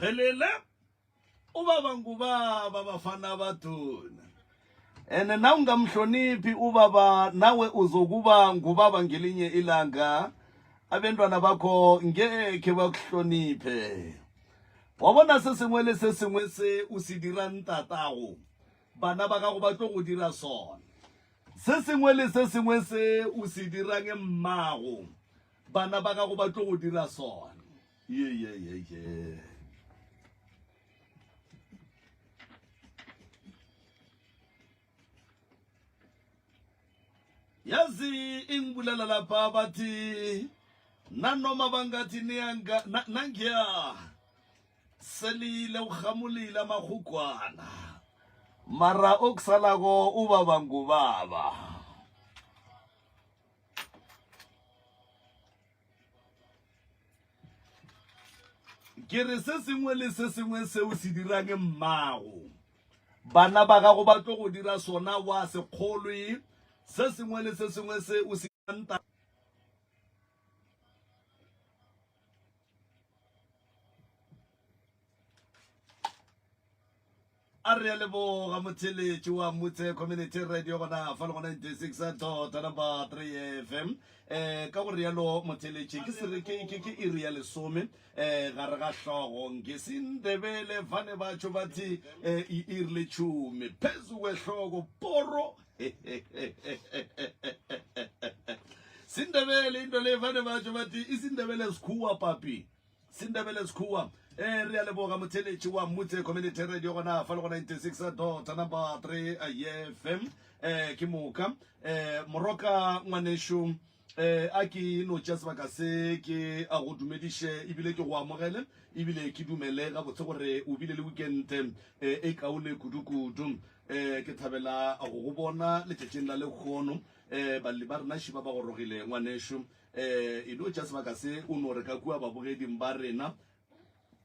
phelele ubaba ngubaba bafana baduna ene na ungamhloniphi ubaba nawe uzokuba ngubaba ngelinye ilanga abantwana bakho ngeke bakuhloniphe wabona se sengwe se o se dira ntatago bana ba gago ba tlo go dira sona se sengwe se o se dirang mmago bana ba gago ba tlo go dira sona ye yazi ingibulela lapha bathi nanoma bangathi niyanga nangiya selile uhamulile amahugwana mara okusalako ubaba ngubaba kere se sengwe se o se dirang mmago bana ba gago ba tlo go dira sona wa se kgolwe se sengwe se o se ntata a re le bo ga motheletši wa motse community radio gona fa le gona 96.3 FM ka gore yalo motheletši ke se ke iri ya lesome gare ga hlogo nke sindebele fane batho bathi iri letšhumi phezu kwehlogo poro sindebele into le fane batho bathi isindebele sikhuwa papi sindebele sikhuwa re a leboga motheletši wa motse community radio gona fa le gona 96.3 FM ke moka moroka ngwanešo a ke no tša sebaka se ke a go dumediše ebile ke go amogele ebile ke dumele gabotse gore o bile le weekend e kaone kudu ke thabela go go bona letšatšeng la lekgono balli ba rena šiba ba go rogile ngwanešo e no tša sebaka se o no re ka kua babogeding ba rena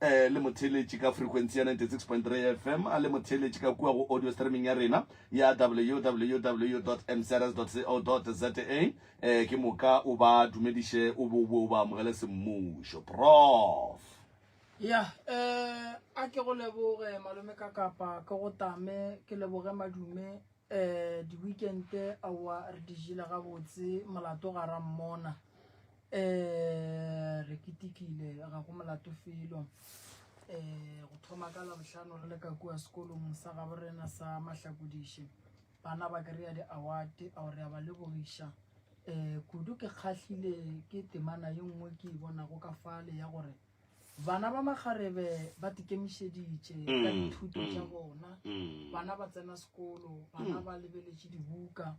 le motheletši ka frequency ya 96.3 FM a le motheletši ka kua go audio streaming ya rena ya www.msrs.co.za ke moka o ba dumediše o bo ba amogele semmušo prof ya a ke go leboge malome ka kapa ke go tame ke leboge madume di weekend awa re di jile gabotse molato ga ra mmona re kitikile ga go molato felo go thoma ka la bohlano re le ka kua sekolong sa ga borena sa Mahlakodiše bana ba kry-a di-award a re a ba lebogiša kudu ke kgahlile ke temana ye nngwe ke bona go ka fale ya gore bana ba makgarebe ba tikemišeditše ka dithuto tša bona bana ba tsena sekolo bana ba lebeletše dibuka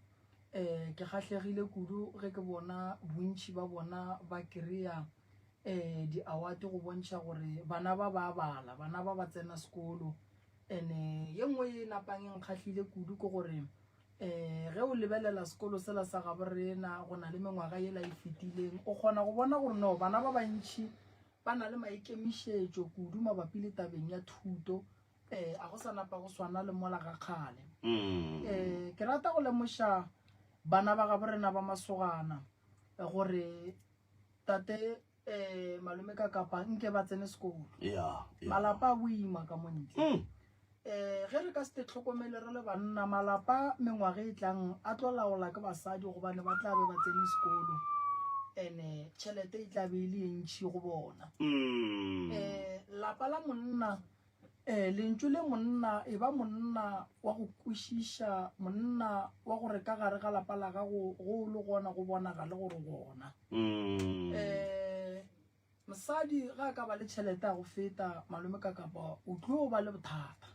ke kgahlegile kudu ge ke bona bontši ba bona ba kry-a di-award go bontšha gore bana ba bala bana ba tsena sekolo ene ye nngwe e napang e nkgahlile kudu ke gore ge o lebelela sekolo sela sa ga borena go na le mengwaga yela e fetileng o kgona go bona gore no bana ba bantšhi ba na le maikemišetšo kudu mabapi le tabeng ya thuto a go sa napa go swana le mola ga kgale ke rata go lemoša bana ba ga borena ba masogana gore tate malome ka kapa nke ba tsene sekolo malapa a boima ka montle ge re ka se tlhokomele re le banna malapa mengwaga e tlang a tlo laola ke basadi gobane ba tla be ba tsene sekolo ene tšhelete e tla be e le ntšhi go bona lapa la monna lentšu le monna e ba monna wa go kwešiša monna wa gore ka gare ga lapa la gago go le gona go bonagale gore gona mosadi ga ka ba le tšhelete ya go feta malome ka kapa o tlo ba le bothata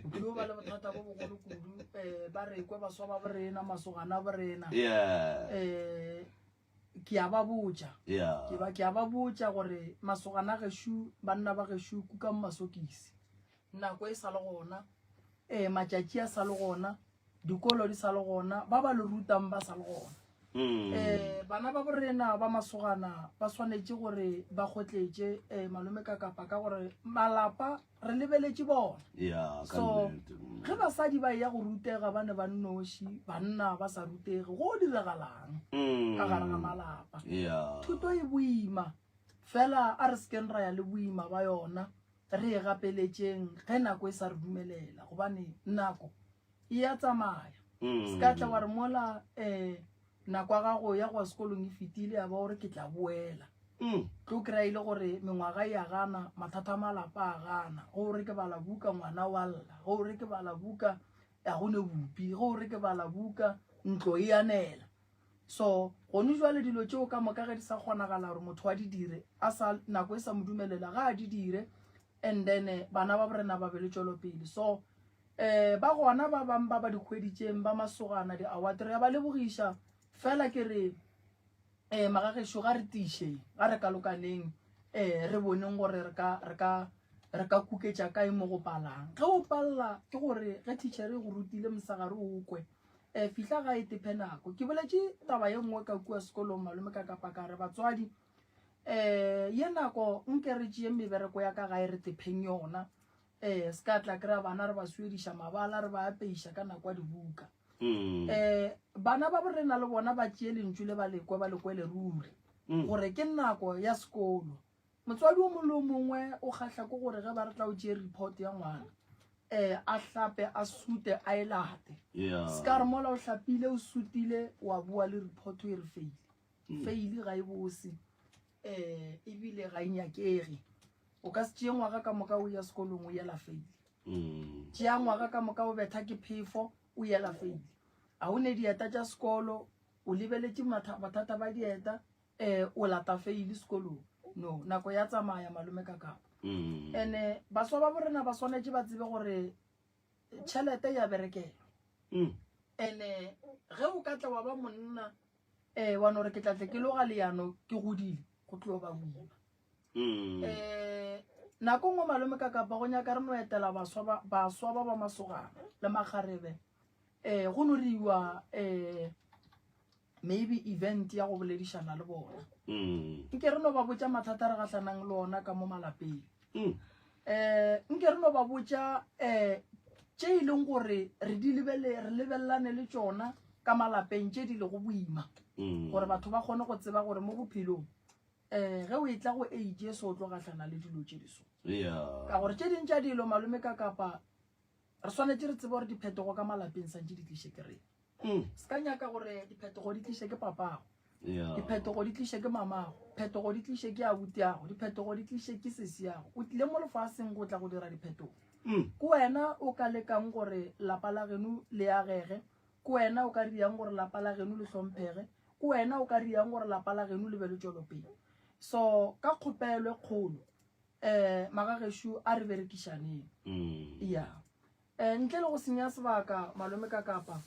o tlo ba le bothata bo bogolo kudu ba rekwe baswa ba borena masogana a borena ke a ba botša ke a ba botša gore masogana gešo banna ba gešo kuka masokisi nako e sa le gona matšatši a sa le gona dikolo di sa le gona ba ba le rutang ba sa le gona bana ba borena ba masogana ba swanetše gore ba kgotletše malome ka kapa ka gore malapa re lebeletše bona so ge basadi ba ya go rutega ba ne ba nnoši banna ba sa rutege go diragalang ka gare ga malapa thuto e boima fela a re sekeng ra ya le boima ba yona re e gapeletšeng ge nako e sa re dumelela gobane nako e a tsamaya se ka tla wa re mola nako ya gago ya go sekolong e fetile ya ba gore ke tla boela tlo kry-a ile gore mengwaga ya gana mathata a malapa a gana gore ke bala buka ngwana wa lla gore ke bala buka ya gone bupi gore ke bala buka ntlo e anela so gone jwale dilo tšeo ka moka ge di sa kgonagala gore motho wa di dire nako e sa mo dumelela ga a di dire and then bana ba borena ba bele tšwelopele so ba gona ba bang ba dikgweditšeng ba masogana di-award re ya ba lebogiša fela ke re magagešo ga re tiše ga re ka lokaneng re boneng gore re ka kuketša kae mo go palang ge o palela ke gore ge teachere go rutile mosagare o kwe fihla ga e tepe nako ke boletše taba ye nngwe ka kua sekolong malome ka kapakare batswadi ye nako nke re tšee mebereko ya ka gae re tepeng yona se ka tla kry-a bana re ba suediša mabala re ba apeiša ka nako ya dibuka bana ba borena le bona ba tšee lentšu le ba lekwele ruri gore ke nako ya sekolo motswadi o mongwe le o mongwe o kgatlha ko gore ge ba re tla o tšee report ya ngwana a hlape a sute a e late se ka re mola o hlapile o sutile wa bua le report e re feile ga e bose ebile ga e nyakege o ka se tšee ngwaga ka moka o ya sekolong o yela feile tšea ngwaga ka moka o betha ke phefo o yela feile a o ne dieta tša sekolo o lebeletše bathata ba dieta o lata feile sekolong no nako ya tsamaya malome ka kapa ene baswa ba borena ba swanetše ba tsebe gore tšhelete ya berekela ene ge o ka tla wa ba monna wa no re ke tlatle ke loga leano ke godile go tlo ba boima nako ngwe malome ka kapa go nyaka re no etela baswa ba masogana le makgarebe go no riwa maybe event ya go boledišana le bona nke re no ba botša mathata re gatlhanang le ona ka mo malapeng nke re no ba botša tše e leng gore re lebelelane le tšona ka malapeng tše di le go boima gore batho ba kgone go tseba gore mo bophelong ge o e tla go age se o tlo gatlhana le dilo tše diso ka gore tše dintša dilo malome ka kapa re swanetše re tsebe gore diphetogo ka malapeng santše di tliše ke rena se ka nyaka gore diphetogo di tliše ke papago diphetogo di tliše ke mamago phetogo di tliše ke abutiago diphetogo di tliše ke sesiago o tlile mo lefaseng go tla go dira diphetogo ke wena o ka lekang gore lapa la geno le agege ke wena o ka riang gore lapa la geno le hlomphege ke wena o ka riang gore lapa la geno le be le tšwelopele so ka kgopelo e kgolo magagešo a re berekišaneng ntle le go senya sebaka malome ka kapa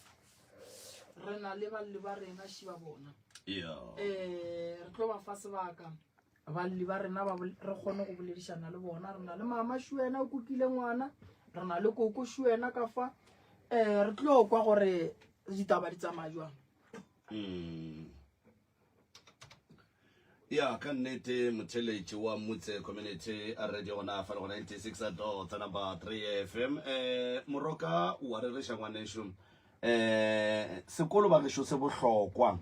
re na le balli ba rena šiba bona re tlo ba fa sebaka balli ba rena re kgone go boledišana le bona re na le mama šuena o kukile ngwana re na le koko šuena ka fa re tlo kwa gore ditaba di tsamaya jwang ka nnete motheletši wa motse community a radio gona fa le go 96.3 FM moroka wa re reša ngwanešo sekolo ba gešo se bohlokwa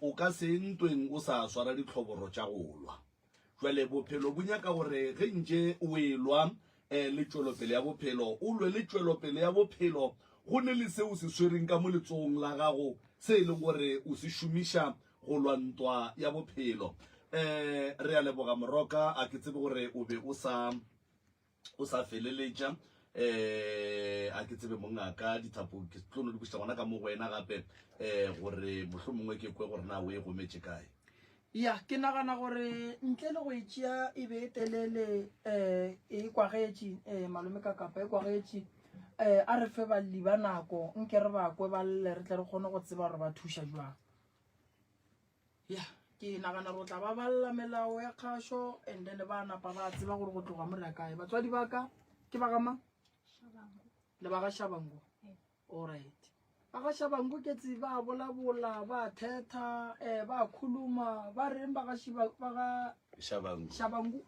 o ka se ntweng o sa swara ditlhoboro tša go lwa jwale bophelo bo nyaka gore ge ntše o e lwa le tšwelopele ya bophelo o lwe le tšwelopele ya bophelo go ne le seo se swereng ka mo letsogong la gago se e leng gore o se šomiša go lwantwa ya bophelo re a leboga moroka a ke tsebe gore o be o sa feleletša a ke tsebe mongaka dithapo ke tlono di bušita gona ka mo go wena gape gore mohlomongwe ke kwe gore na o e gometše kae ke nagana gore ntle le go e tšea e be e telele e kwagetše malome ka kapa e kwagetše a re fe balli ba nako nke re bakwe ba lle re tle re kgone go tseba gore ba thuša jwang ke nagana gore o tla ba balla melao ya kgašo and then ba napa ba tseba gore go tloga mo re kae batswadi ba ka ke ba gamang le ba ga Shabangu alright ba ga Shabangu ke tse ba bolabola ba thetha ba khuluma ba reng ba ga Shabangu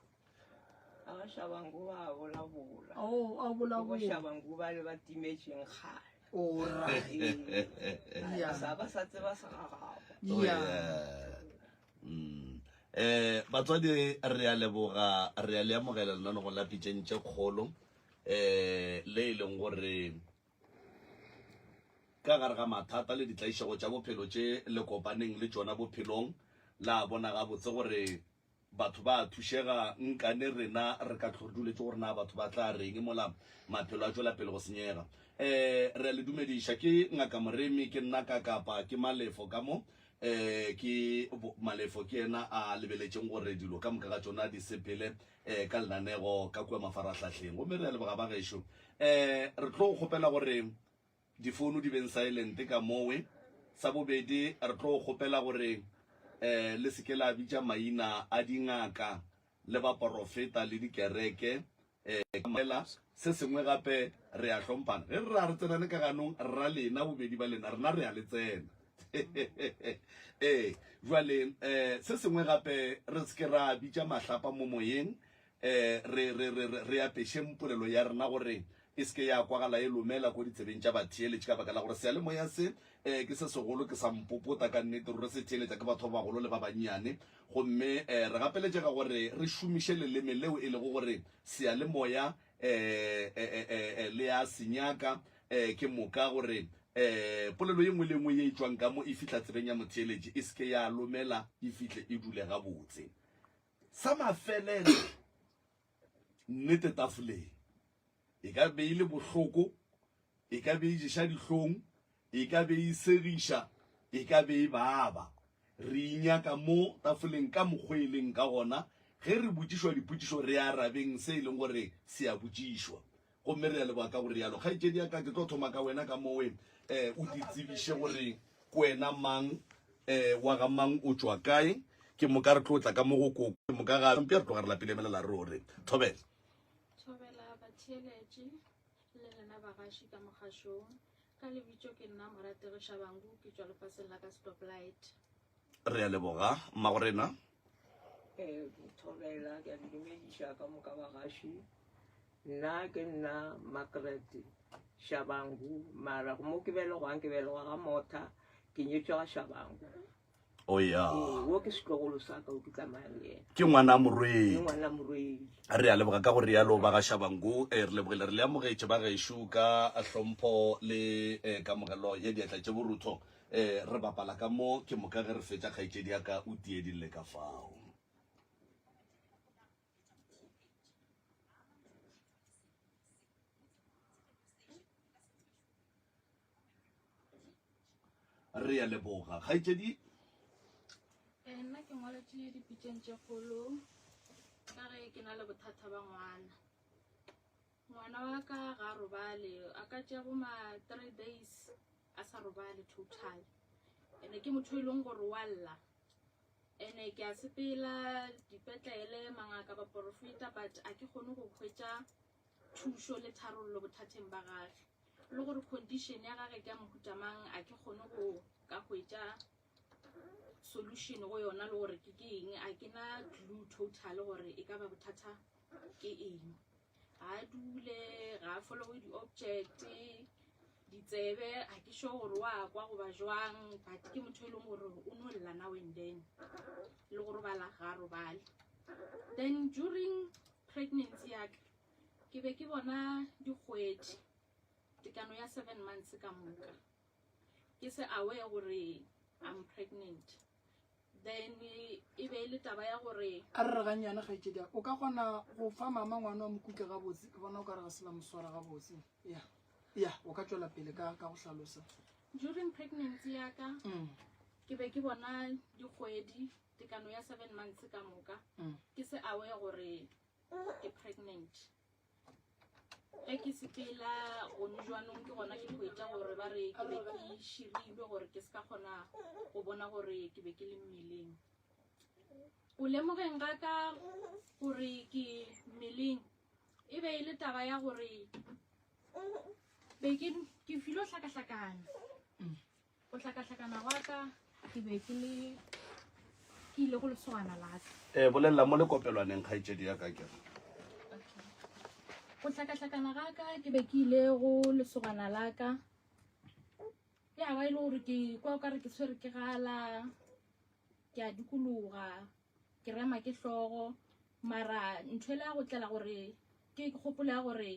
aga Shabangu ba bolabola a bolabola Shabangu ba le ba timetseng kgale alright sa ba sa tseba sa gago batswadi re a leboga re a le amogela lena go la pitšentše kgolo le e leng gore ka gare ga mathata le ditlaišego tša bophelo tše le kopaneng le tšona bophelong la bona gabotse gore batho ba thušega nkane rena re ka tlhoduletse gore na batho ba tla reng mola maphelo a tšwela pele go senyega re a le dumediša ke ngaka moremi ke nna ka kapa ke malefo ka mo ke malefo ke ena a lebeletšeng gore dilo ka moka ga tšona di sepele ka lenanego ka kua mafaratlhatlheng gomme re a leboga ba gešo re tlo go kgopela gore difounu di beng silent ka mowe sa bobedi re tlo go kgopela gore le seke la bitša maina a dingaka le baporofeta le dikereke se sengwe gape re a hlomphana ge re ra re tsenane ka ganong rra lena bobedi ba lena rena re a le tsena jwale se sengwe gape re seke ra bitša mahlapa mo moyeng re apešhe mpolelo ya rena gore e seke ya kwagala e lomela ko ditsebeng tša batheeletše ka baka la gore sealemoya se ke se segolo ke sa mpopota ka nnete re se theeletša ke batho ba bagolo le ba bannyane gomme re gapeletšega gore re šomiše leleme leo e lego gore sealemoya le a senyaka ke moka gore polelo ye nngwe le nngwe ye e tšwang ka mo e fihla tsebeng ya motheeletše e seke ya lomela e fihle e dule gabotse sa mafelelo nnete tafoleng e ka be ile bohloko e ka be iješa dihlong e ka be isegiša e ka be e baba re inyaka mo tafoleng ka mokgweleng ka gona ge re botšišwa dipotšišo re arabeng se e leng gore se a botšišwa gomme re a leboga ka gore yalo kgaetšedi ya ka ke tlo thoma ka wena ka mowe o di tsebiše gore kwena mang wa ga mang o tšwa kae ke moka re tlo tla ka mo go koko ke moka ga mpe re tloga re lapelemelela rore thobela batheeletše le lena bagaši ka mokgašong ka lebitšo ke nna moratego Shabangu ke tšwa lefaseng la ka Stoplight. re a leboga mmagorena Thobela ke a le dumediša ka moka bagaši nna ke nna Margaret Shabangu mara mo ke belegwang ke belegwa ga motha ke nyetšwe ga Shabangu oya wo ke setlogolo sa ka o ke tsamayang le ena ke ngwana ke morwedi ngwana morwedi re a leboga ka gore yalo ba ga Shabangu re lebogile re le amogetše ba gešo ka hlompho le kamogelo ya diatla tše borutho re bapala ka mo ke moka ge re fetša kgaetšedi ya ka o tiedile ka fao re a leboga kgaetšedi Nna ke ngwaletše dipitšeng tše kgolo ka ge ke na le bothata ba ngwana wa ka ga robale a ka tšea bo ma 3 days a sa robale total ene ke motho e leng gore wa lla ene ke a sepela dipetlele mangaka ba porofeta but a ke kgone go hwetša thušo le tharollo bothateng ba gage le gore condition ya gage ke a mohutamang a ke kgone go ka hwetša solution go yona le gore ke eng a ke na clue total gore e ka ba bothata ke eng ga dule ga follow di-object ditsebe a ke sure gore wa kwa go ba jwang but ke motho e leng gore o no lla now and then le gore bala ga robale then during pregnancy ya ka ke be ke bona dikgwedi tekano ya 7 months ka moka ke se aware gore I'm pregnant then e be le taba ya gore a re ganyana kgaetšedi o ka kgona go fa mama ngwana wa mokuke gabotse ke bona o ka re ga sela moswara gabotse ya o ka tšwela pele ka go hlalosa during pregnancy ya ka ke be ke bona dikgwedi tekano ya 7 months ka moka ke se aware gore ke pregnant ge ke sepela gone jwanong ke gona ke hwetša gore ba re ke be ke širilwe gore ke se ka kgona go bona gore ke be ke le mmeleng o lemogeng ga ka gore ke mmeleng e be e le taba ya gore be ke filo hlakahlakana go hlakahlakana gwa ka ke be ke ile go lesogana la ka bolelela mo lekopelwaneng kgaetšedi ya ka kere go hlakahlakana ga ka ke be ke ile go lesogana la ka ya ba ile gore ke kwa o ka re ke tshwere ke gala ke a dikologa ke rema ke hlogo mara ntwela go tlela gore ke gopola gore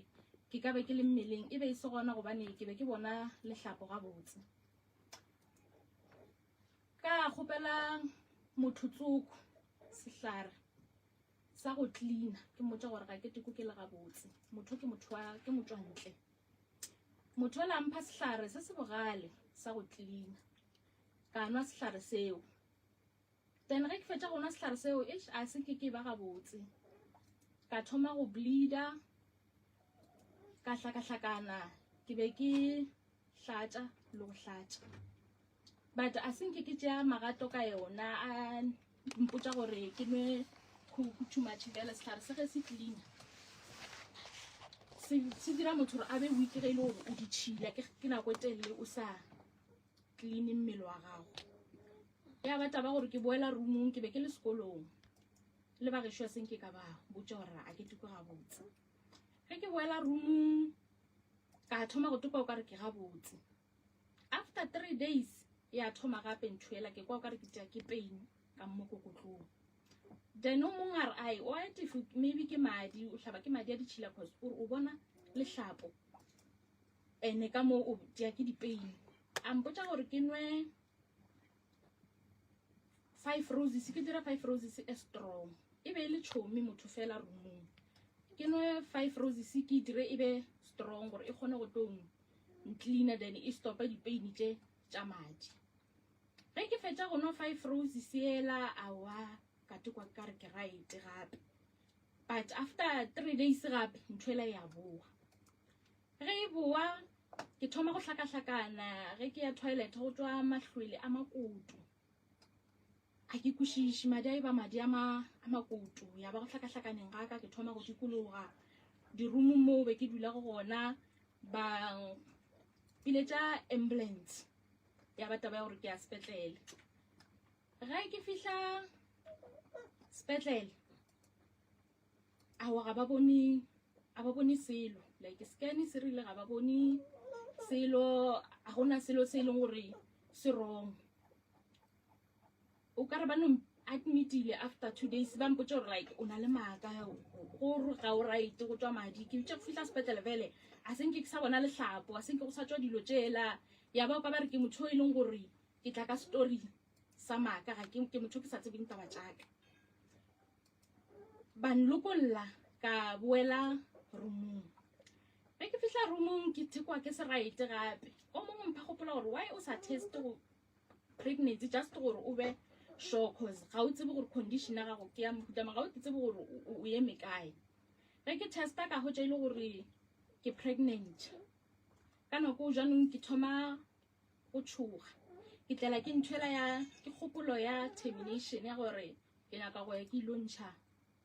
ke ka be ke le mmeleng e be e se gona gobane ke be ke bona lehlapo ga botse ka gopela mothutsoko sehlare sa go cleana ke motho gore ga ke tiko ke le ga botse motho ke motswantle motho la mpha sehlare se se bogale sa go cleana ka nwa sehlare seo then ge ke fetša go nwa sehlare seo a se ke ba ga botse ka thoma go bleeda ka hlakahlakana ke be ke hlatša le go hlatša but a senke ke tšea magato ka yona a mpotša gore ke nwe too much fela sehlare se ge se cleana se dira motho gore a be weak ge e le gore o ditšhila ke nako e telele o sa cleane mmele wa gago ya ba taba gore ke boela roomong ke be ke le sekolong le ba gešo senke ka ba botša gore a ke tiko ga botse ge ke boela roomong ka thoma go tuka o kare ke ga botse after 3 days ya thoma gape ntšhwela ke kwa o kare ke tea ke pain ka mmokokotlong then o mongwe a re ai o atefe maybe ke madi o hlaba ke madi a ditšhila cause o bona lehlapo ene ka mo o tea ke dipain a mpotša gore ke nwe 5 roses ke dira 5 roses e strong e be le tšhomi motho fela roomong ke nwe 5 roses ke dire e be strong gore e kgone go tong cleaner then e stopa dipain tša madi ge ke fetša go nwa 5 roses ela awa ka tikwa kare ke right gape but after 3 days gape ntšhwela ya boa ge e boa ke thoma go hlakahlakana ge ke ya toilet go tšwa mahlwele a makutu a ke kwešiše madi a e ba madi a makutu ya ba go hlakahlakaneng ga ka ke thoma go dikologa dirumo moo be ke dula go gona ba piletša ambulance ya ba taba ya gore ke ya sepetlele ge ke fihla sepetlele awa ga ba bone selo like scan se rile ga ba bone selo a gona selo se e leng gore se wrong o ka re ba no admitile after 2 days ba mpotša gore like o na le maaka gore ga o right go tšwa madi ke tša go fihla sepetlele fele a senke ke sa bona lehlapo a senke go sa tšwa dilo tšela ya ba o ka ba re ke motho o e leng gore ke tla ka story sa maaka ga ke motho ke sa tsebeng taba tšaka ba nlokolla ka boela roomong ge ke fihla roomong ke thekwa ke se right gape o mongwe mpha gopola gore why o sa test go pregnancy just gore o be sure cause ga o tsebe gore condition ya gago ke ya mofutama ga o tsebe gore o eme kae ge ke testa ka hotša ile gore ke pregnant ka nako jaanong ke thoma go tšhoga ke tlela ke ntšhwela ke kgopolo ya termination ya gore ke nyaka go ya ke ilontšha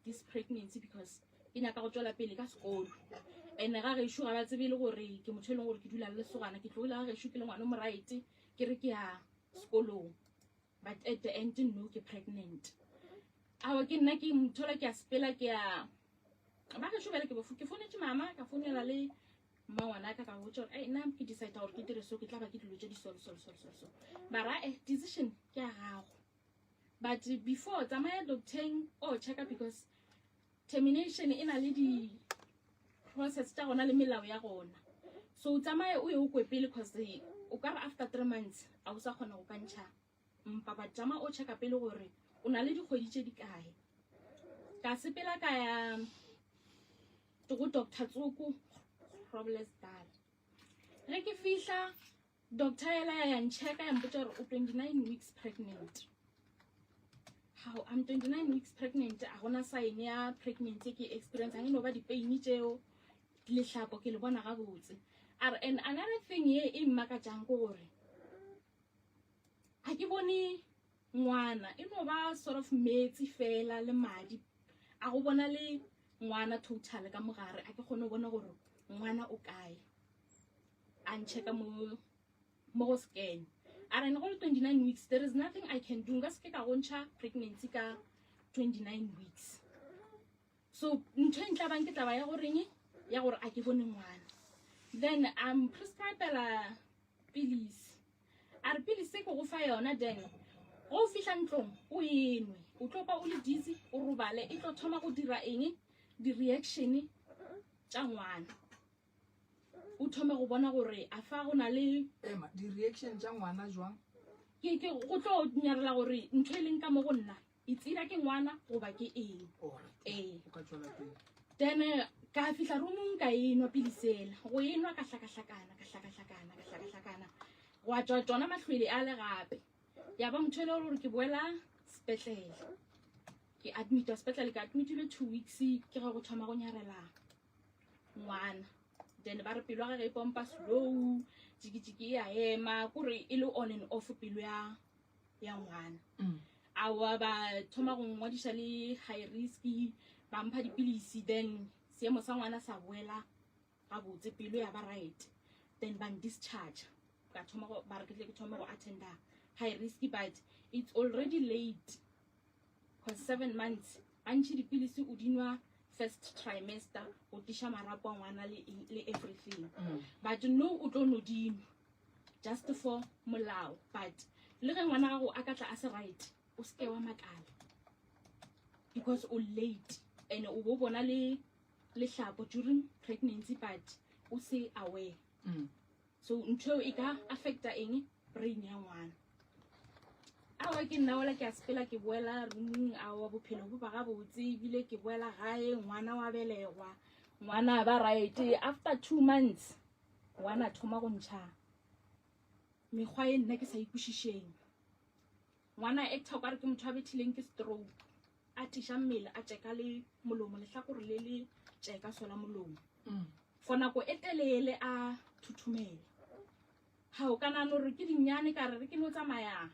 this pregnancy because ke nyaka go tšwela pele ka sekolo ene ga gešo ga ba tsebe le gore ke motho e leng gore ke dula le lesogana ke tlogile ga gešo ke le ngwana o moraete ke re ke ya sekolong but at the end no ke pregnant awa ke nna ke mothola ke ya sepela ke ya ba gešo bele ke founetse mama ka founela le mmangwana ka ka botša gore nna ke decide gore ke dire so ke tla ba ke dilo tše di so bara decision ke ya gago but before tsamaya doctoring o checka because termination e na le di process tša gona le melao ya gona so tsamaya o ye o kwe pele cause o ka re after 3 months a o sa kgona go kantšha mpa ba tsamaya o checka pele gore o na le dikgwedi tše di kae ka sepela ka ya go Dr. Tsoko Roblesdal ge ke fihla doctor ela ya ncheka ya mpotša gore o 29 weeks pregnant how I'm 29 weeks pregnant a gona sign ya pregnancy ke experience a no ba di-pain tšeo lehlapo ke le bona ga botse and another thing ye e mmakatšang ko gore a ke bone ngwana e no ba sort of metsi fela le madi a go bona le ngwana total ka mogare a ke kgone go bona gore ngwana o kae a ncheka mo go scan are in all 29 weeks there is nothing I can do ngaske ka gontsha pregnancy ka 29 weeks so ntho ntla bang ke taba ya goreng ya gore a ke bone ngwana then I'm prescribed pills are pills se go fa yona then go fihla ntlong o enwe o tlo pa o le dizzy o robale e tlo thoma go dira eng di-reaction tša ngwana o thome go bona gore a fa go na le ema di-reaction tša ngwana jwang go tlo nyarela gore ntho e leng ka mo go nna e tsira ke ngwana goba ke eng ee o ka tswela pele then ka fihla roomong ka enwa pilisela go enwa ka hlakahlakana go a tšwa tšona mahlwele a le gape ya ba motho e le gore ke boela sepetlele ke admitwa sepetlele ke admitilwe 2 weeks ke ga go thoma go nyarela ngwana then ba re pelo ga ge e pompa slow jiki ya ema kore e le on and off pelo ya ngwana awa ba thoma go ngwadiša le high risk ba mpha dipilisi then seemo sa ngwana sa boela ga botse pelo ya ba right then ba discharge ka thoma go ba re ke tle ke thoma go attenda high risk but it's already late because 7 months antši dipilisi o dinwa first trimester o tiša marapo a ngwana le everything but no o tlo no dinwa just for molao but le ge ngwana gago a ka tla a se right o seke wa makala because o late and o bo bona le hlapo during pregnancy but o se aware so ntho e ka affecta eng brain ya ngwana awa ke nna wala ke a sepela ke boela roomong awa bophelo bo ba ga botse ebile ke boela gae ngwana wa belegwa ngwana ba right after 2 months ngwana thoma go ntšha mekgwa e nna ke sa ikwešišeng ngwana actor ka re ke motho a bethileng ke stroke a tiša mmele a tšeka le molomo lehlakore le le tšeka sola molomo for nako e telele a thuthumela ga o ka nana gore ke dinnyane ka re ke no tsamaya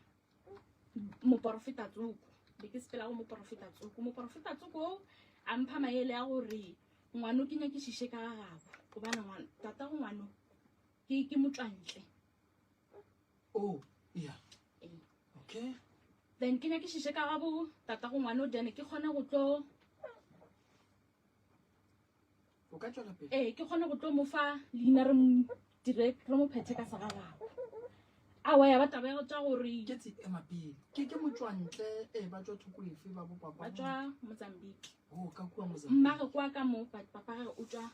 moporofeta tsoko be ke sepela go moporofeta tsoko a mpha maele a gore ngwano ke nyakešiše ka gagabo gobane tata go ngwano ke motswantle okay then ke nyakešiše ka gabo tata go ngwano then ke kgone go tlo o ka tswela pele ke kgone go tlo mo fa leina re mo phethe ka sagagabo awa ya bataba ya go tša gore ke tse ema pele ke motswantle ba tswa thoko efe ba bo papa ba tswa Mozambique ka kua Mozambique mmage kwa ka mo papa ge o tswa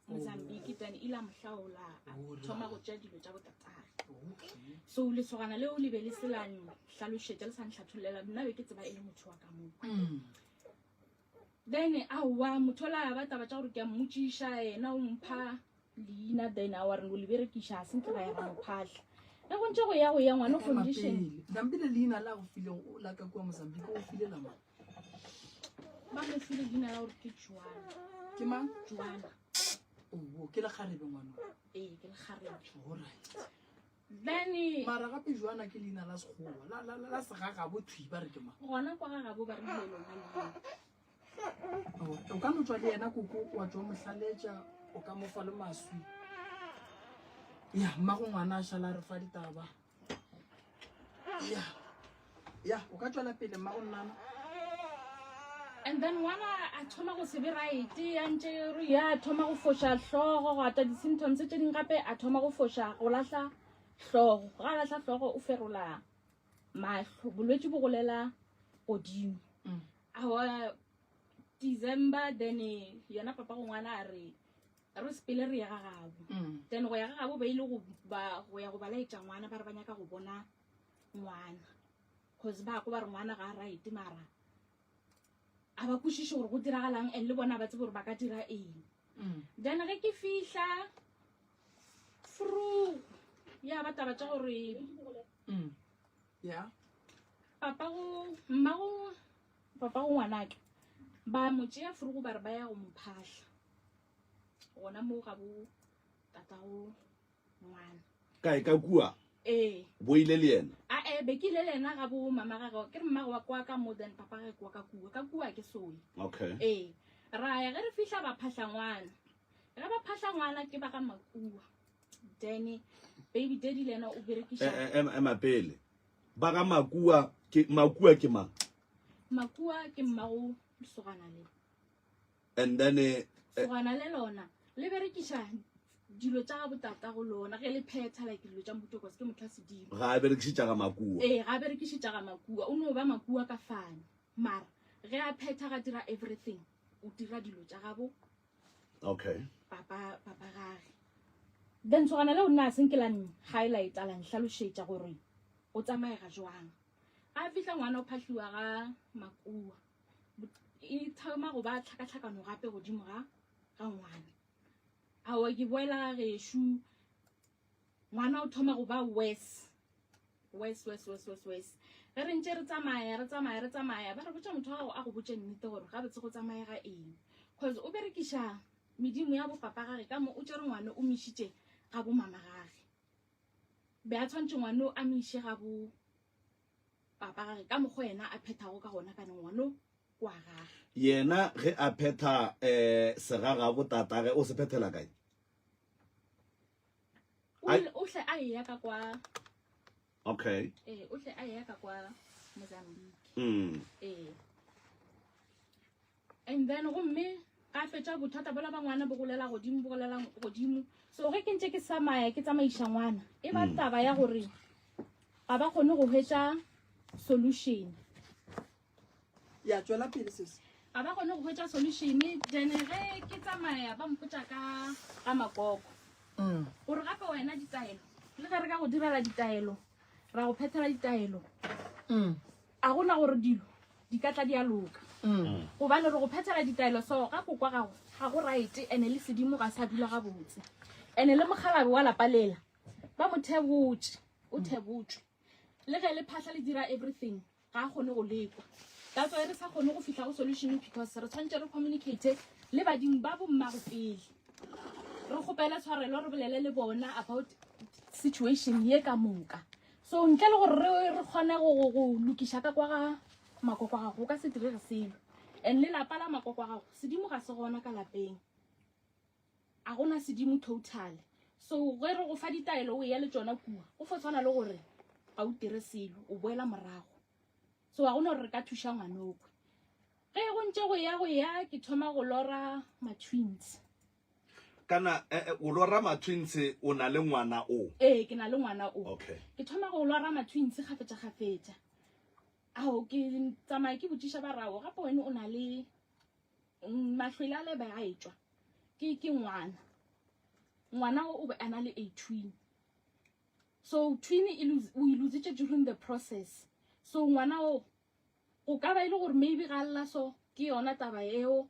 Mozambique then ila mohlaola a thoma go tšea dilo tša botatare so lesogana leo le be le selane hlalošetša le sa ntlhatholela nna be ke tseba e le motho wa ka moo then awa motho la ya bataba tša gore ke a mmotšiša yena o mpha leina then a wa re o le berekiša a senke ra ya ra mophahla le go ntse go ya ngwana condition dampile leina la go file la ka kua Mozambique o file la mang ba le file leina la gore ke Joana ke mang Joana ke le kgarebe ngwana ke le kgarebe alright then mara gape Joana ke leina la sekgowa la segagabo thwi ba re ke mang gona kwa gagabo ba re lelona o ka no tswa le yena koko wa tswa mohlaletša o ka mo fa le maswi ya mmago ngwana a šala re fa ditaba ya o ka tswela pele mmago nnana and then ngwana a thoma go se be right a ntse re ya thoma go foša hlogo go ata di-symptoms tše ding gape a thoma go foša go lahla hlogo ga lahla hlogo o ferola mahlo bolwetši bo golela godimo awa December then yona papa go ngwana a re sepele re ya gagabo then go ya gagabo ba ile go ya go balaetša ngwana ba re ba nyaka go bona ngwana cause ba ko ba re ngwana ga a right mara a ba kwešiše gore go diragalang and le bona ba tsebe gore ba ka dira eng then ge ke fihla fru ya ba taba tša gore papa go ngwanake ba mo tšea fru ba re ba ya go mophahla gona mo ga bo tatago ngwana kae ka kua bo ile le yena be ke ile le yena ga bo mama gagwe ke re mmagwe wa kwa ka mo then papa ge kwa ka kua ke soe okay ra ya ge re fihla ba phahla ngwana ge ba phahla ngwana ke ba ga Makua then baby daddy le yena o berekiša ema pele ba ga Makua ke mang Makua ke mmago lesogana le and then sogana le lona le berekiša dilo tša ga botata go lona ge le phetha like dilo tša moto kwa se ke motho a sedimo ga a berekišitša ga makua ga berekišitša ga makua o no ba makua ka fane mara ge a phetha ga dira everything o dira dilo tša gabo okay papa gage then tsogana le o nna a senkelang highlight a lang hlalošetša gore o tsamaega jwang a fihla ngwana o phahliwa ga makua e thoma go ba tlhakatlhakano gape godimo ga ngwana awa ke boela ga gešo ngwana o thoma go ba wes ge re ntse re tsamaya ba re botša motho gago a go botše nnete gore ga betse go tsamaega eng cause o berekiša medimo ya bopapa gage ka mo o tšere ngwane o mešitše ga bo mama gage be a tshwantše ngwane a meiše ga bo papa gage ka mokgo yena a phethago ka gona kane ngwano kwa gage yena ge a phetha segaga botatage o se phethela kae o hle a eya ka kwa okay o hle a eya ka kwa Mozambique and then gomme ka fetša bothata bola ba ngwana bo golela godimo so ge ke ntse ke samaya ke tsamaiša ngwana e ba taba ya gore ga ba kgone go hwetša solution ya tswela pele sese ga ba kgone go hwetša solution then ge ke tsamaya ba mpotša ka makoko gore gape wena ditaelo le ge re ka go direla ditaelo ra go phethela ditaelo a gona gore dilo di ka tla di a loka gobane re go phethela ditaelo so ga kokwa gago ga go right ene le sedimo ga sa dula ga botse ene le mogalabe wa lapa lela ba mo thebotse o thebotswe le ge le phahla le dira everything ga a kgone go lekwa that's why re sa kgone go fihla go solution because re tshwanetse re communicate le badimo ba bommago pele re gopela tshwarelo re bolele le bona about situation ye ka moka so ntle le gore re kgone go lokiša ka kwa ga makoko a gago ka se direge selo and le lapa la makoko a gago sedimo ga se gona ka lapeng a gona sedimo total so ge re go fa ditaelo o ya le tsona kua o fo tshwana le gore ga o dire selo o boela morago so ga gona gore re ka thuša ngwanokwe ge go ntse go ya ke thoma go lora ma-twins kana o lora ma-twins o na le ngwana o ke na le ngwana o okay ke thoma go lora ma-twins gafetša ao ke tsamaya ke botsiša ba rago gape wene o na le mahlwele a lebe a etswa ke ngwana o be a na le a twin so twin o ilositše during the process so ngwana o ka ba ile gore maybe ga lla so ke yona taba eo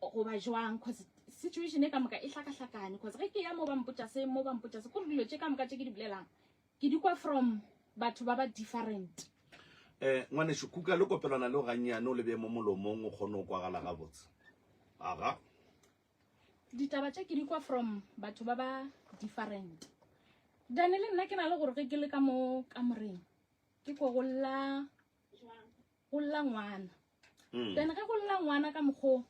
go ba jwang cause situation e ka moka e hlakahlakane cause ge ke ya mo ba mpotša se kore dilo tše ka moka tše ke di bolelang ke di kwa from batho ba ba different ngwaneso kuka le kopelwana le go gannyane o lebe mo molomong o kgone o kwagala ga botse aga ditaba tše ke di kwa from batho ba ba different then le nna ke na le gore ge ke le ka mo kamoreng ke ko go lla ngwana then ge go lla ngwana ka mokgo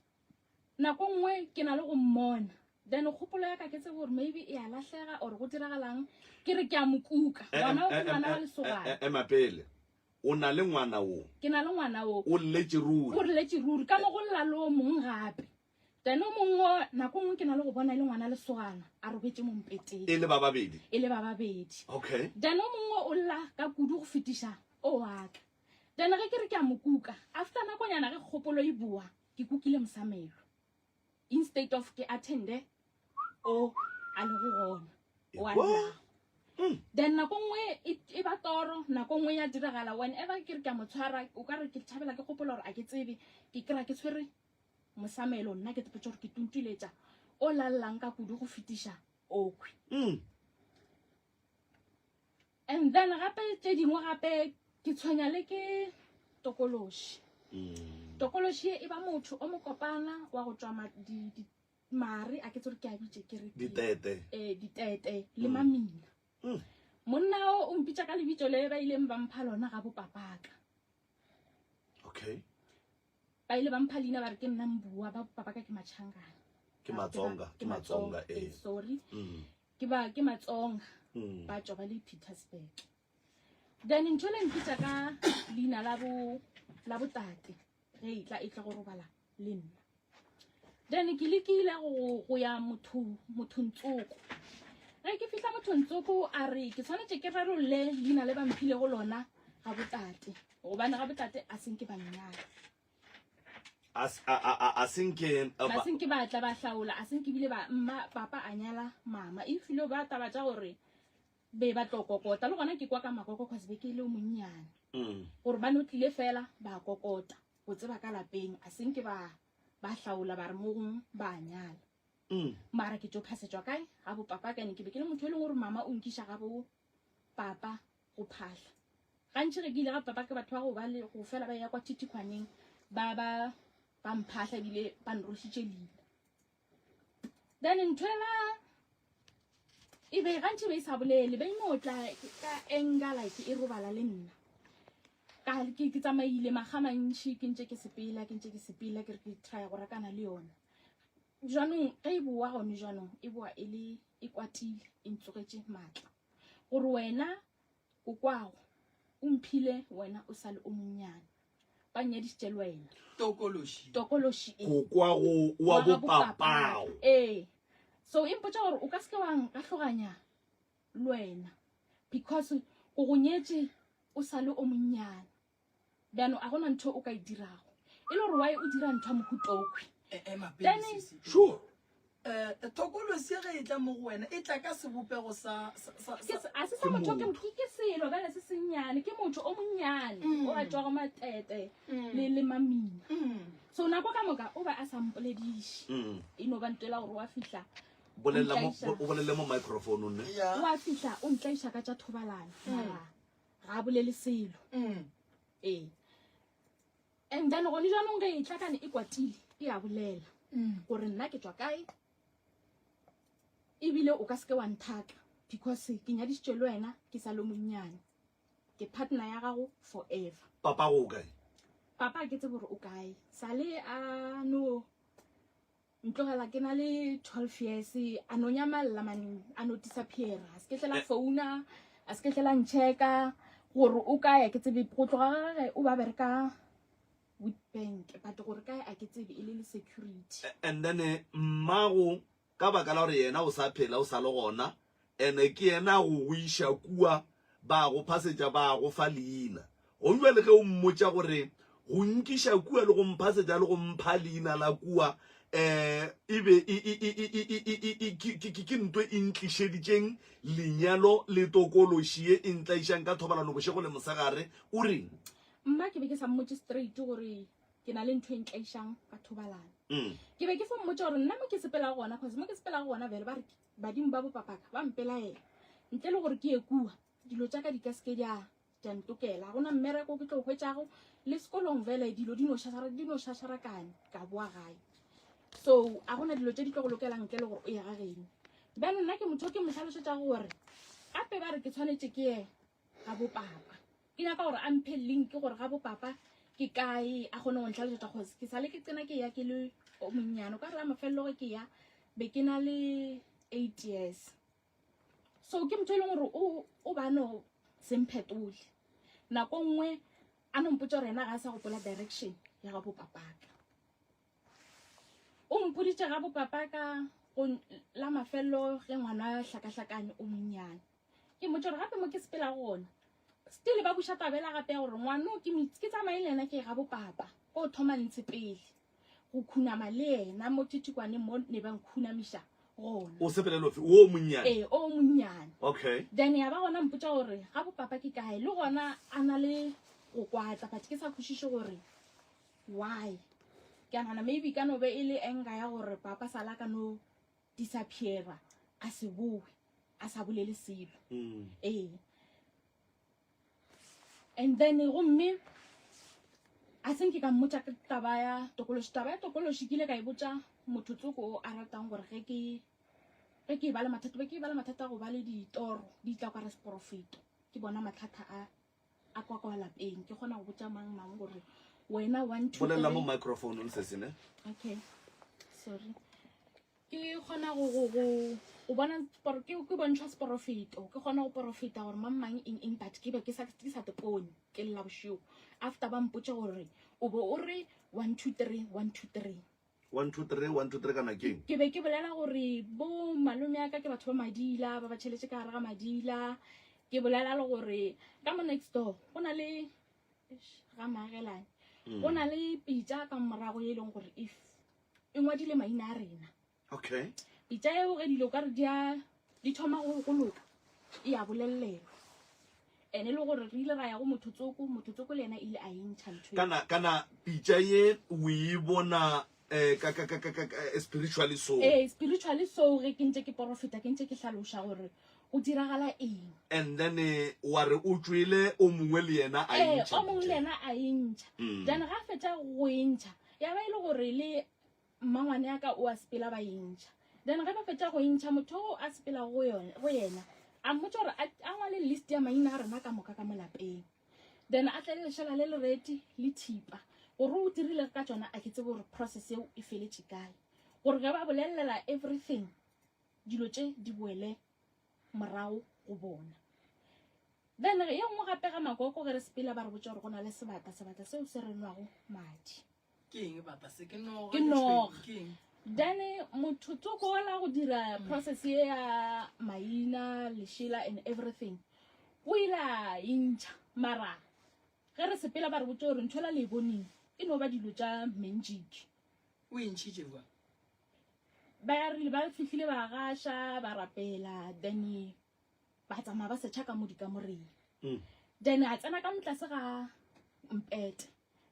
nako nngwe ke na le go mmona then kgopolo ya ka ke tse gore maybe e a lahlega or go diragalang ke re ke a mokuka ngwana o ke ngwana wa lesogana emapele o na le ngwana o ke na le ngwana o o lletše o lletše ruri ka mo go lla le o mongwe gape then o mongwe nako nngwe ke na le go bona le ngwana lesogana a robetse mo mpeteng e le ba babedi okay then o mongwe o lla ka kudu go fetiša o waka then ge ke re ke a mokuka after nakonyana ge kgopolo e bua ke kukile mosamelo instead of ke attende o a le go gona then nako nngwe e ba toro nako nngwe ya diragala whenever ke re ke a motshwara o ka re ke thabela ke kgopola gore a ke tsebe ke kry-a ke tshwere mosamelo nna ke tepetša gore ke tuntuletša o lallang ka kudu go fetiša okwe and then gape tše dingwe gape ke tshwenya le ke tokološi tokološi e ba motho o mo kopana wa go tšwa mare a ke tsore ke a bitše ke re ditete le mamina monna o mpitša ka lebitso le ba ileng ba mpha lona ga bopapaka okay ba ile ba mpha leina ba re ke nna mbua ba bopapaka ke matšhangana ke matsonga sorry ke matsonga ba tšwa ba le Petersburg then ntho le mpitša ka leina la botate ge e tla go robala le nna then ke lekile go ya mothontsoko ke fihla mothontsoko a re ke tshwanetse ke rarolle leina le bamphile go lona ga botate gobane ga botate a senke banyala a senke batla ba hlaola a senke bile ba papa a nyala mama e filo ba taba tsa gore be ba tlokokota le gona ke kwa ka makoko cause be ke le monnyane gore ba notlile fela ba kokota go tseba ka lapeng a senke ba hlaola ba re mogong ba nyala mara ke tlo phasetswa kae ga bo papa ka ne ke be ke le motho e leng gore mama o nkisha ga bo papa go phahla gantši ge ke ile ga papa ke batho ba go ba le go fela ba ya kwa titikwaneng ba mphahla bile ba nrošitše leina then nthoela e be gantši be e sa bolele ba inotla ka enga like e robala le nna ke tsamaile magamantši ke ntše ke sepela ke re ke try go rakana le yona jaanong ge e boa gone jaanong e boa e kwatile e ntsogetše maatla gore wena o kwago o mphile wena o sa le o monnyane ba nnyadišitše le wena tokološi go kwa go wa bo papao so impotsa gore o ka se ke wa nkahloganya le wena because go go nyetše o sa le o monnyane bjano a gona ntho o ka e dirago e le gore wae o dira ntho ya mohutokwe sure tokolosi ge e tla mo go wena e tla ka sebopego sa a se sa motho ke selo bjale se sennyane ke motho o monnyane o ratwago matete le mamina so nako ka moka o ba a sampolediše e no ba ntwela gore wa fihla o bolele mo microphone ne wa fihla o ntlaiša ka tša thobalano ga a bolele selo and then gone jaanong ge e tlakane e kwatile e a bolela gore nna ke tswa kae ebile o ka se ke wa nthaka because ke nyadišitše le wena ke sa le monnyane ke partner ya gago forever papa go kae papa ke tse gore o kae sale a no ntlogela ke na le 12 years a no nyamalla man a no disappear a se ke tlela founa a se ke tlela ncheka gore o kae ke tsebe go tloga gage o ba bereka with bank but gore kae a ke tsebe e le security and then mmago ka baka la gore yena o sa phela o sa le gona ene ke yena go isha kua ba go phasetša ba go fa leina go nwa le ge o mmotša gore go nkiša kua le go mphasetša le go mpha leina la kua ebe ke ntwe e ntlišeditšeng lenyalo le tokološi e e ntlaišang ka thobalano bošego le mosegare o reng mma ke be ke sa mmotse straight gore ke na le ntho e ntlaišang ka thobalano ke be ke fo mmotse gore nna mo ke sepela gona cause mo ke sepela gona vele ba re badimo ba bo papaka ba mpelaela ntle le gore ke ye kua dilo tša ka di ka seke di ntokela gona mmereko ke tlo hwetšago le sekolong vele dilo di no šašarakane ka boa gae so a gona dilo tše di tlo go lokelang ntle le gore o ya gageno bjane nna ke motho ke mohlalošetša gore gape ba re ke tshwanetse ke ye ga bo papa ke nyaka gore a mphe link gore ga bo papa ke kae a kgone go ntlhalošetša cause ke sale ke tsena ke ya ke le o monnyane o ka re la mafelelo ge ke ya be ke na le 8 years so ke motho e leng gore o bano semphetole nako nngwe a no mpotsa gore ena ga a sa gopola direction ya ga bo papaka o mpoditše ga bo papaka la mafelelo ge ngwana hlakahlakane o monnyane ke motsa gore gape mo ke sepela gona still ba buša tabela gape ya gore ngwano ke tsamaye le ena ke ga bo papa o thoma ntshe pele go khunama le ena mo titikwane mo ne ba nkhunamiša gona o sepelelo o monnyane o monnyane okay then ya ba gona mpotsa gore ga bo papa ke kae le gona a na le go kwatla but ke sa khušiše gore why ke anana maybe ka no be e le enga ya gore papa sala ka no disappeara a se boe a sa bolele selo and then gomme a senke ka mmotsa ka taba ya tokološi ke ile ka e botsa mothotsoko a ratang gore ge ke ba le mathata go ba le ditoro di tla kwa resprofito ke bona mathata a kwa lapeng ke kgona go botsa mang gore wena 1 2 bolela mo microphone le se ne okay sorry ke kgona go bona ke bontšha sprofito ke kgona go profita gore mang in but ke be ke sa te pone ke lla bošego after ba mpotse gore o bo o re 1 2 3 1 2 3 1 2 3 1 2 3 kana keng ke be ke bolela gore bo malome ya ka ke batho ba madila ba tšheletse ka gare ga madila ke bolela le gore ka mo next door go na le ga magelane go na le pitsa ka morago e leng gore if e ngwadile maina a rena okay pitsa eo ge dilo ka re di thoma go loka e a bolelelwa ene le gore re ile ra ya go mothotsoko le ena ile a intšha ntho kana pitsa ye o e bona ka spiritually so spiritually so ge ke ntse ke profita ke ntse ke hlaloša gore go diragala eng and then wa re o tswile o mongwe le yena a intšha o mongwe le yena a intšha then ga fetša go intšha ya ba ile gore le mmangwane ya ka o a sepela ba intšha then ge ba fetša go intšha motho o a sepela go yena a mmotsa gore a ngwale list ya maina a rena ka moka ka molapeng then a tlele lešhala le lereti le thipa gore o dirile ka tsona a ke tsebe gore process eo e feletše kae gore ge ba bolelela everything dilo tše di boele morago go bona then ye nngwe gape ga makoko ge re sepela ba re botsa gore go na le sebata seo se renwago madi ke noga then mothotsoko ola go dira process ye ya maina lešela and everything o ile a intšha mara ge re sepela ba re botsa gore nthola le e boneng e no ba dilo tša magic o intšhitše kwa ba fihlile ba gaša ba rapela then ba tsamaya ba setšha ka mo dikamoreng then a tsena ka motlase ga mpete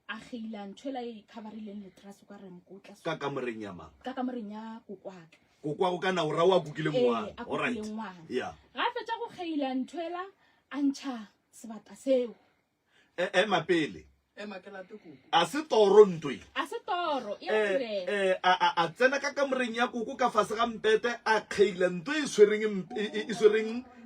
a geila nthoela e coverileng letraso ka re mokotla ka kamoreng ya mang ka kamoreng ya kokwaka kokwa go kana o ra wa kukile ngwana all right yeah ga fetša go geila nthoela a ntšha sebata seo mapele makelate koko a se toro ntwe a se toro e a tsena ka kamoreng ya koko ka fase ga mpete a kgeila ntwe e swereng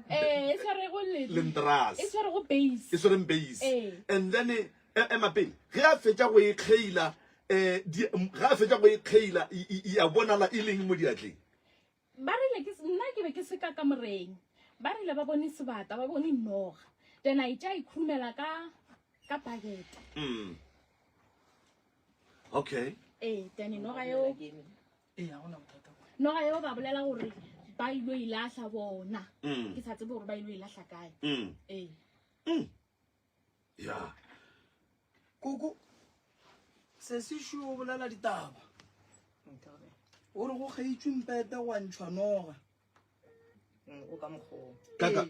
e tshwere go lentras e tshwere go base e swereng base and then mapele ge a fetša go e kgeila ga a fetša go e kgeila ya bonala e leng mo diatleng ba rile nna ke be ke se ka kamoreng ba rile ba bone sebata ba bone noga then a itša ikhurumela ka pakete okay then noga eo ba bolela gore ba ilo ilahla bona ke sa tsebe gore ba ilo ilahla kae ya koko se se šo bolela ditaba o re go kgaitswe mpete wa ntšhwa noga o ka mokgwa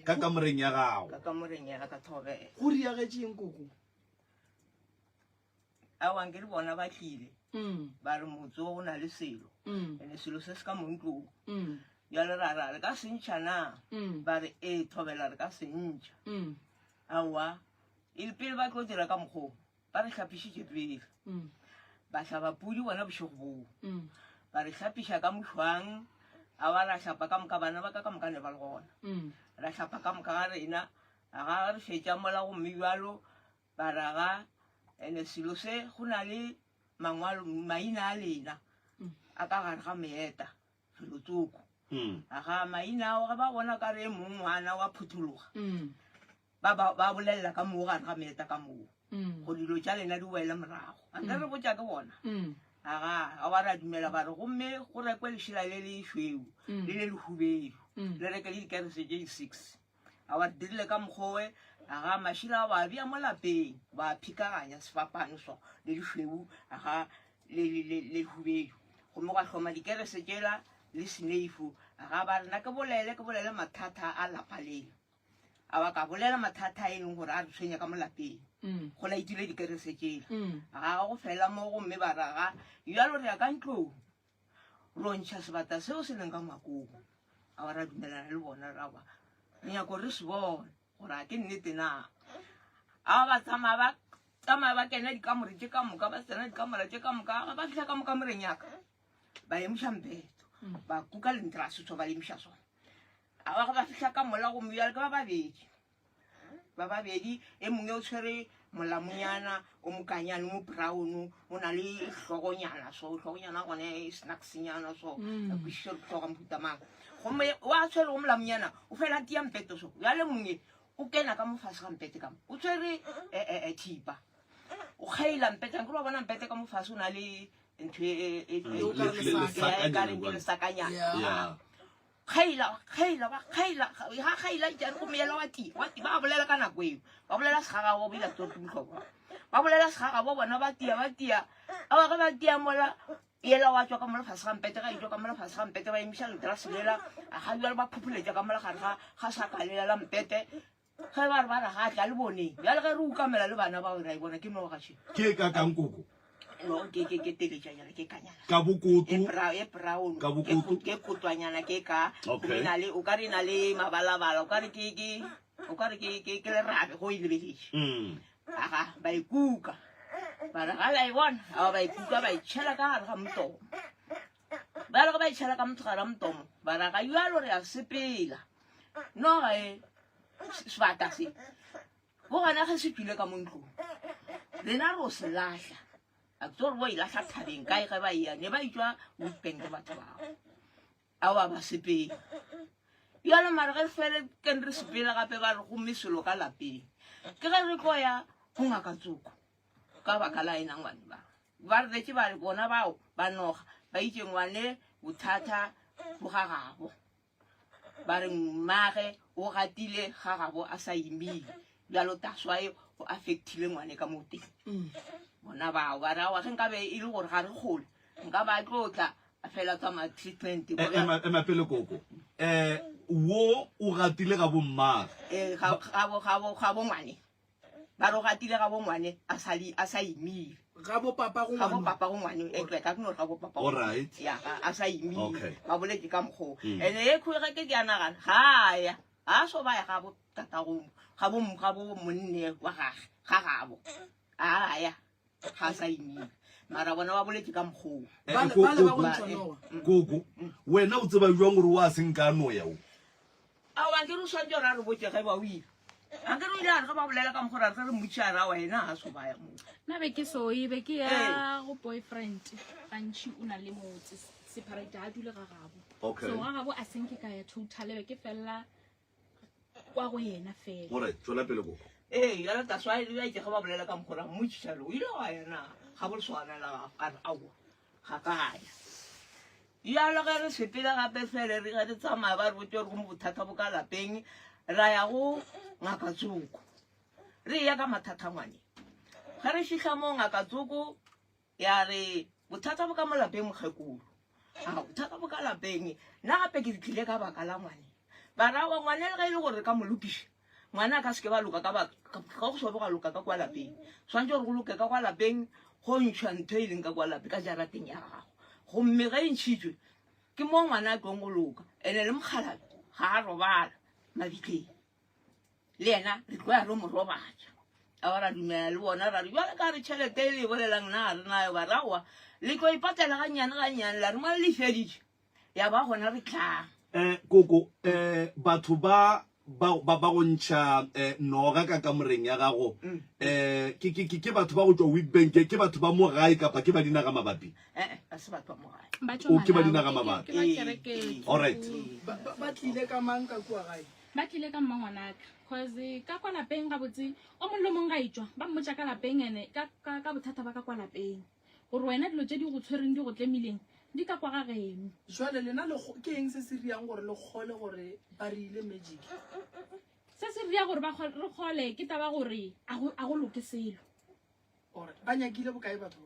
ka kamoreng ya gago ka kamoreng ya ka thobela go diagetšeng koko a wang ke le bona ba tlile ba re motse o na le selo ene selo se se ka montlong ya le rara le ka sentšha na ba re thobela re ka sentšha aowa ile pele ba tlo dira ka mokgwa ba re hlapišitše pele ba hlaba pudi bona bošego boo ba re hlapiša ka mošwang a ba ra hlapa ka moka bana ba ka moka ne ba le gona ra hlapa ka moka ga rena a ga re fetša mola gomme bjalo ba raga ene selo se go na le mangwalo maina a lena a ka gare ga meeta felotsoko a ga maina ao ga ba bona ka re mong ngwana wa phuthologa ba bolelela ka moo gare ga meeta ka moo go dilo tša lena di wele morago a nka re botša ke bona aga a ba ra dumela ba re gomme go rekwe lešela le le šweu le le lehubedu le reke le dikerese tše 6 a ba dirile ka mokgowe aga mašila a ba bea mo lapeng ba phikaganya sefapano so le lešweu aga le lehubedu gomme ga hloma dikerese tšela le sneifu aga ba rena ke bolele mathata a lapa lena a ba ka bolela mathata a e leng gore a re tshwenya ka mo lapeng go laitile dikerese tšela aga go fela mo gomme ba raga bjalo re ya ka ntlong ro ntšha sebata seo se leng ka makong a ba ra dumelana le bona raba re nyako re se bone gore a ke nnete na a ba tsamaya ba kena dikamore tše ka moka ba tsena dikamora tše ka moka ba fitlha ka mokamoreng yaka ba emoša mpeto ba kuka lentrasetso ba lemoša sona a ba ba fitlha ka mola gomme bjale ke ba babedi e mongwe o tshwere molamonyana o mokanyane mo brown o na le hlogonyana gone snacksnyana so a kwišiše tlhoga mputamang gomme wa tshwere go molamonyana o fela tia mpeto so bjale mongwe o kena ka mofase ga mpete kamo o tshwere thipa o kgaila mpete ke ba bona mpete ka mofase o na le ntho e le sakanyana Yeah. kgaila jare go meela wa tia ba bolela ka nako eo ba bolela segagabo bila tota botlhokwa ba bolela segagabo bona ba tia a ba ge ba tia mola ela wa tswa ka mola fase gampete ga itswa ka mola fase gampete ba emisa letera selela a ga jale ba phopholetša ka mola gare ga sakalela la mpete ge ba re ba ra ga tla le boneng bjale ge re ukamela le bana ba ra e bona ke mo gaše Ke ka kang koko? no ke teletša jale ke kanyana Ka bokutu. e brown Ka bokutu. ke kotwanyana ke ka Okay. o ka re na le mabalabala o ka re ke lerabe go ilebeletše aga ba ikuka ba re ga la e bona a ba ikuka ba itšhela ka gare ga motomo ba re ga ba itšhela ka motho gare ga motomo ba ra ga jalo re a sepela no ge sebata se bo gana ge se tswile ka mo ntlong rena re o se latlha a tsore bo e latlha thabeng kae ge ba ea ne ba itswa weekend batho bao ao a ba sepela jalo mare ge fele ke re sepela gape ba re gomme selo ka lapeng ke ge re tlo ya go ngaka tsoko ka baka la ena ngwane ba re retse ba re bona bao ba noga ba itse ngwane bothata bo gagabo ba re mmage o gatile gagabo a sa imile jalo taswae go affectile ngwane ka mo teng bona bao ba re wa ge nkabe e le gore ga re gole nka ba tlotla a fela tsa ma-treatment Ema pele koko. Wo o gatile ga bommaga. ga bo ngwane ba re o gatile ga bo ngwane a sa imile ga bo papa ga bo papa go ngwane e ka ke no ga bo papa Alright. ya a sa imile Okay. ba boletse ka mokgo ene e khwega ke ke anagana ga ya a so ba ya ga bo tatagong ga bo monne wa gage ga gabo a ya ga sa imile mara bona ba boletse ka mokgo ba le ba go tshonoa Koko. Wena o tseba jwang gore wa seng ka no ya o? a wa ke re swantse ra re botse ga ba o ile a ke re ile a re ga ba bolela ka mokgo ra re mutšara wena a so ba ya mo nna be ke soe be ke ya go boyfriend gantšhi o na le motse separate a dule ga gabo Okay. so ga gabo a senke ka ya total be ke felela kwa go yena fela Alright, tswela pele koko. jalo taswa e le ke ga ba bolela ka mokgo ra motšaro o ile wa yena ga bo le swanela a re ao ga kaya jalo ge re sepela gape fele re ga re tsamaya ba re botse gore go mo bothata bo ka lapeng ra ya go ngaka tsoko re ya ka mathata ngwane ga re fitlha mo ngaka tsoko ya re bothata bo ka mo lapeng mokgekolo a bothata bo ka lapeng nna gape ke tlile ka baka la ngwane ba rawa ngwane le ga e le gore ka mo lokiša ngwana a ka seke ba loka ga go sobe ga loka ka kwa lapeng swantse gore go loke ka kwa lapeng go ntšhwa ntho e leng ka kwa lapeng ka jarateng ya gago gomme ge e ntšhitswe ke mo ngwana a tlong go loka ene le mokgalabe ga a robala mabitleng le ena re tlo ya re mo robatša a ba ra dumela le bona ra re jale ka re tšhelete e le bolelang nna ga re nayo ba raoa le tlo ipatlela gannyane la re mo le feditše ya ba gona re tlang Koko, batho ba go ntšha noga ka kamoreng ya gago ke batho ba go tswa Witbank ke batho ba mo gae kapa ke ba dinaga mabapi? a se batho ba mo gae O ke ba dinaga mabapi. Alright. ba tlile ka mang ka kua gae ba tlile ka mmangwanaka cause ka kwa lapeng ga botse o mongwe le mongwe ga itswa ba mmotsa ka lapeng ene ka bothata ba ka kwa lapeng gore wena dilo tse di go tshwereng di go tlemileng di ka kwa ga geno jwale lena ke eng se se riang gore le kgole gore ba rile magic se se ria gore re kgole ke taba gore a go loke selo ore ba nyakile bokae batho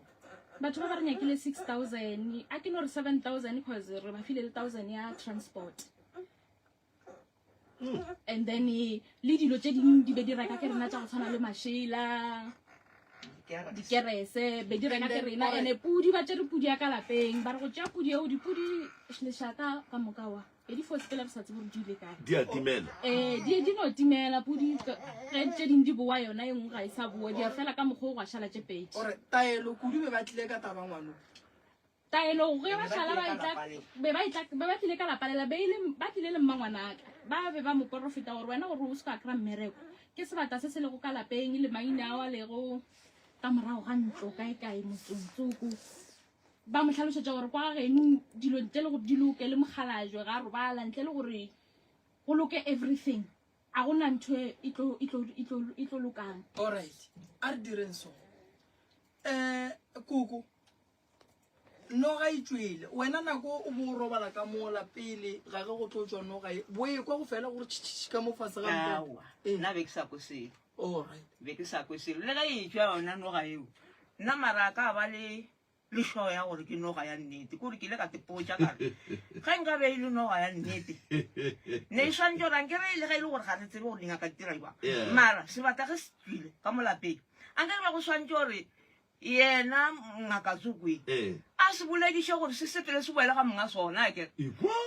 batho ba re nyakile 6,000 a ke no re 7,000 cause re ba file le 1,000 ya transport and then le dilo tse dingwe di be di reka ke rena tsa go tshwana le mašela dikerese be di rena ke rena ene pudi ba tse re pudi ya ka lapeng ba re go tšea pudi eo dipudi lešaka ka mokawa e di fosepela re sa tsebe gore di ile kae Di a timela. di no timela pudi ge tse dingwe di boa yona e nngwe ga e sa boa di a fela ka mokgwa o ga šala tše pedi ore taelo kudu be ba tlile ka taba ngwano taelo ge ba šala be ba tlile ka lapalela ba tlile le mmangwanaka ba be ba mo porofeta gore wena gore o se ka kry-a mmereko ke sebata se se lego ka lapeng le maina ao a lego ka morago ga ntlo kae motsontsoko ba mo tlhalosetša gore kwa geno dilo ntle le gore di loke le mogalajwe ga robala ntle le gore go loke everything a gona ntho e tlo lokang alright a re direng so koko noga e tswile wena nako o bo robala ka mola pele ga ge go tlo tswa noga e bo e kwa go fela gore ka mo fase ga awa nna be ke sa kweselo alright be ke sa kweselo le ga e tswa yona noga eo nna mara ka ba le hlooho ya gore ke noga ya nnete kore ke ile ka tepotsa kare ga nka be e le noga ya nnete ne e swantse gore anke re ile ga e le gore ga re tsebe gore dingaka di dira jwang mara sebata ge se tswile ka molapeng anke re ba go swantse gore yena ngaka Zukwi a se bolediše gore se sepele se boele ga monga sona ke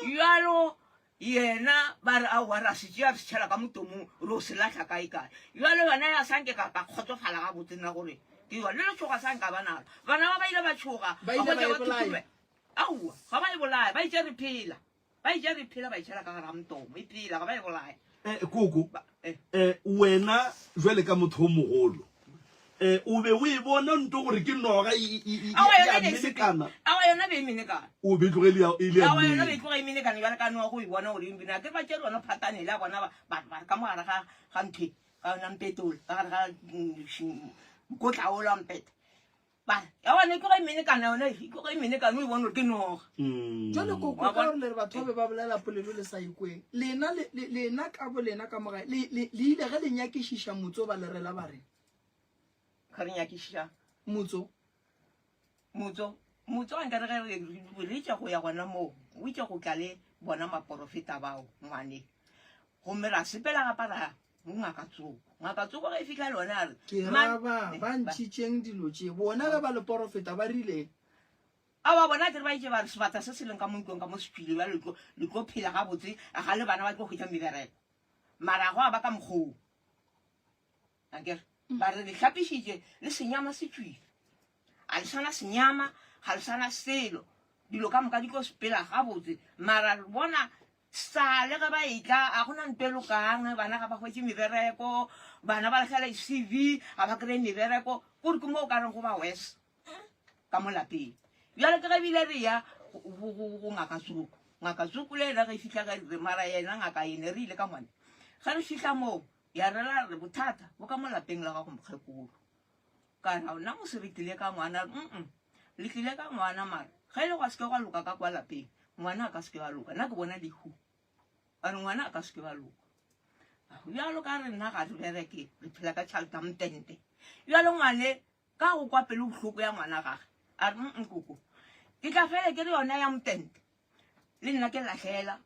jalo yena ba re aowa re a se tšea re se tšhela ka motomong re o se latlha kae jalo yona ya sanke ka kgotsofala ga botsena gore ke yone le tšhoga sanka ba nalo bana ba ile ba tšhoga aowa ga ba e bolaya ba itše re phela ba itšhela ka gara motomo e phela ga ba e bolaya koko wena jwale ka motho o mogolo o be o e bona nto gore ke noga ya menekana awa yona be e menekana o be tlogele awa yona be tloga e menekana jale ka noa go e bona gore embina ke ba tšere yona phatanele ya bona batho ba re ka mogare ga nthe ka yona mpetole ka gare ga mokotlaolo wa mpete awa ne tloga e menekana yona tloga e menekana o e bona gore ke noga jale koko ka gore le re batho ba be ba bolela polelo le sa ikweng lena ka bolena ka mogae le ile ge le nyakešiša motse o ba le rela ba reng ga re nyakišiša motso a nkare ge re itša go ya gona moo o itše go tla le bona maporofeta bao ngwane gomme ra sepela gapara ngaka tsoko ge e fitlha le one a re ke raba ba ntšhitšeng dilo tše bona ge ba le porofeta ba rileng awa bona ke re ba itše ba re sebata se se leng ka mo ntlong ka mo sepile ba le tlo phela ga botse a ga le bana ba tlo hwetša mebereko mara go a ba ka mokgong ankere ba re le hlapišitše le senyama se tswile a le sana senyama ga le sana selo dilo ka moka di tlo sepela gabotse mara bona sale ge ba etla a gona ntpelo kang bana ga ba hwetse mebereko bana ba legela CV ga ba kry mebereko kore ke mo o ka reng go ba wes ka mo lapeng bjale ke ge bile re ya go ngaka Zuku le ena ge e fitlha ka dire mara yena ngaka ene re ile ka ngwane ge re fitlha moo ya rela re bothata bo ka mo lapeng la gago mokgekolo ka ra ona mo se re tlile ka ngwana le tlile ka ngwana mara ge ile go se ke ga loka ka kwa lapeng ngwana a ka se ke ba loka nna ke bona lehu a re ngwana a ka se ke ba loka jalo ka re nna ga re bereke re phela ka tšhaleta motente jalo ngwane ka go kwa pele bohloko ya ngwana gage a re koko ke tla fele ke re yona ya motente le nna ke lahlela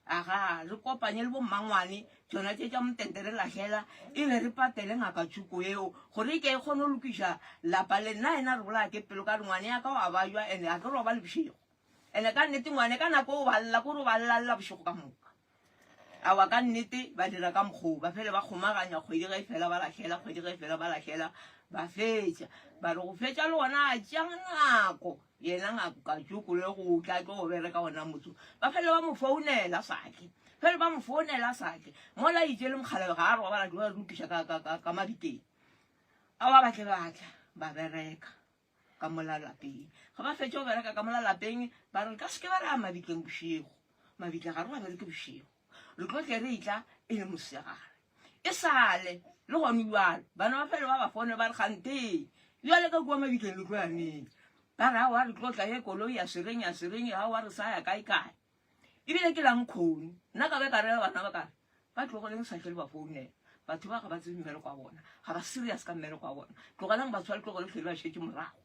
aga re kopanye le bo mmangwane tsona tše tša motente re lahlela e be re patele ngaka Tšhuko eo gore ke e kgone go lokiša lapa le nna ena re bolaya ke pelo ka re ngwane ya ka wa ba jwa ande a ke re wa ba le bošego ande ka nnete ngwane ka nako o balela kore o balelalela bošego ka moka awa ka nnete ba dira ka mokgoo ba fele ba kgomaganya kgwedi ge e fela ba lahlela kgwedi ge e fela ba lahlela ba fetša ba re go fetša le gona a tšang nako yena ngaka Tšhuko le go tla tlo go bereka gona motso ba fele ba mo founela sake fele ba mo founela sake mola itše le mokgale ga a re wa bala tlo re lokiša ka mabiteng awa batla ba bereka ka mola lapeng ga ba fetša go bereka ka mola lapeng ba re ka seke ba re a mabitleng bošego mabitla ga re ba bereke bošego re tlo tle re itla e le mosegare e sale le gone jalo bana ba fele ba ba fone ba re kgante jale ka kua mabitleng le tlo yaneng ba re awa re tlo tla ye koloi ya sereng ga wa re sa ya kae ebile ke lang kgone nna ka be ka rela bana ba kare ba tlogoleng sa tle le ba founela batho ba ga ba tsebe mmereko wa bona ga ba serious ka mmereko wa bona tlogelang batho ba le tlogole tlhele ba šetse morago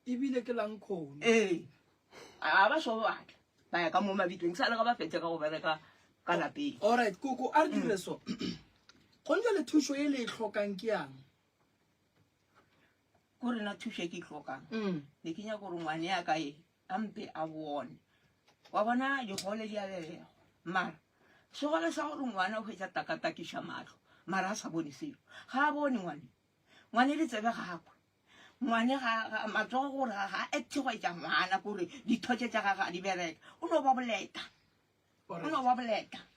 ebile ke lang kgone a ba so batla ba ya ka mo mabitleng sa le ga ba fetse ka go bereka ka lapeng alright koko a re dire so go nja le thušo e le e tlhokang ke yang kore na thušo e ke e tlhokang ne ke nya gore ngwane ya ka e a mpe a bone wa bona digole di a bebego mara segole sa gore ngwana o hwetša takatakiša matlho mara a sa bone selo ga a bone ngwane le tsebe gakwe ngwane matsogo gore ga etšhegwetša ngwana kore dithotse tša gaga di bereka o no ba boleta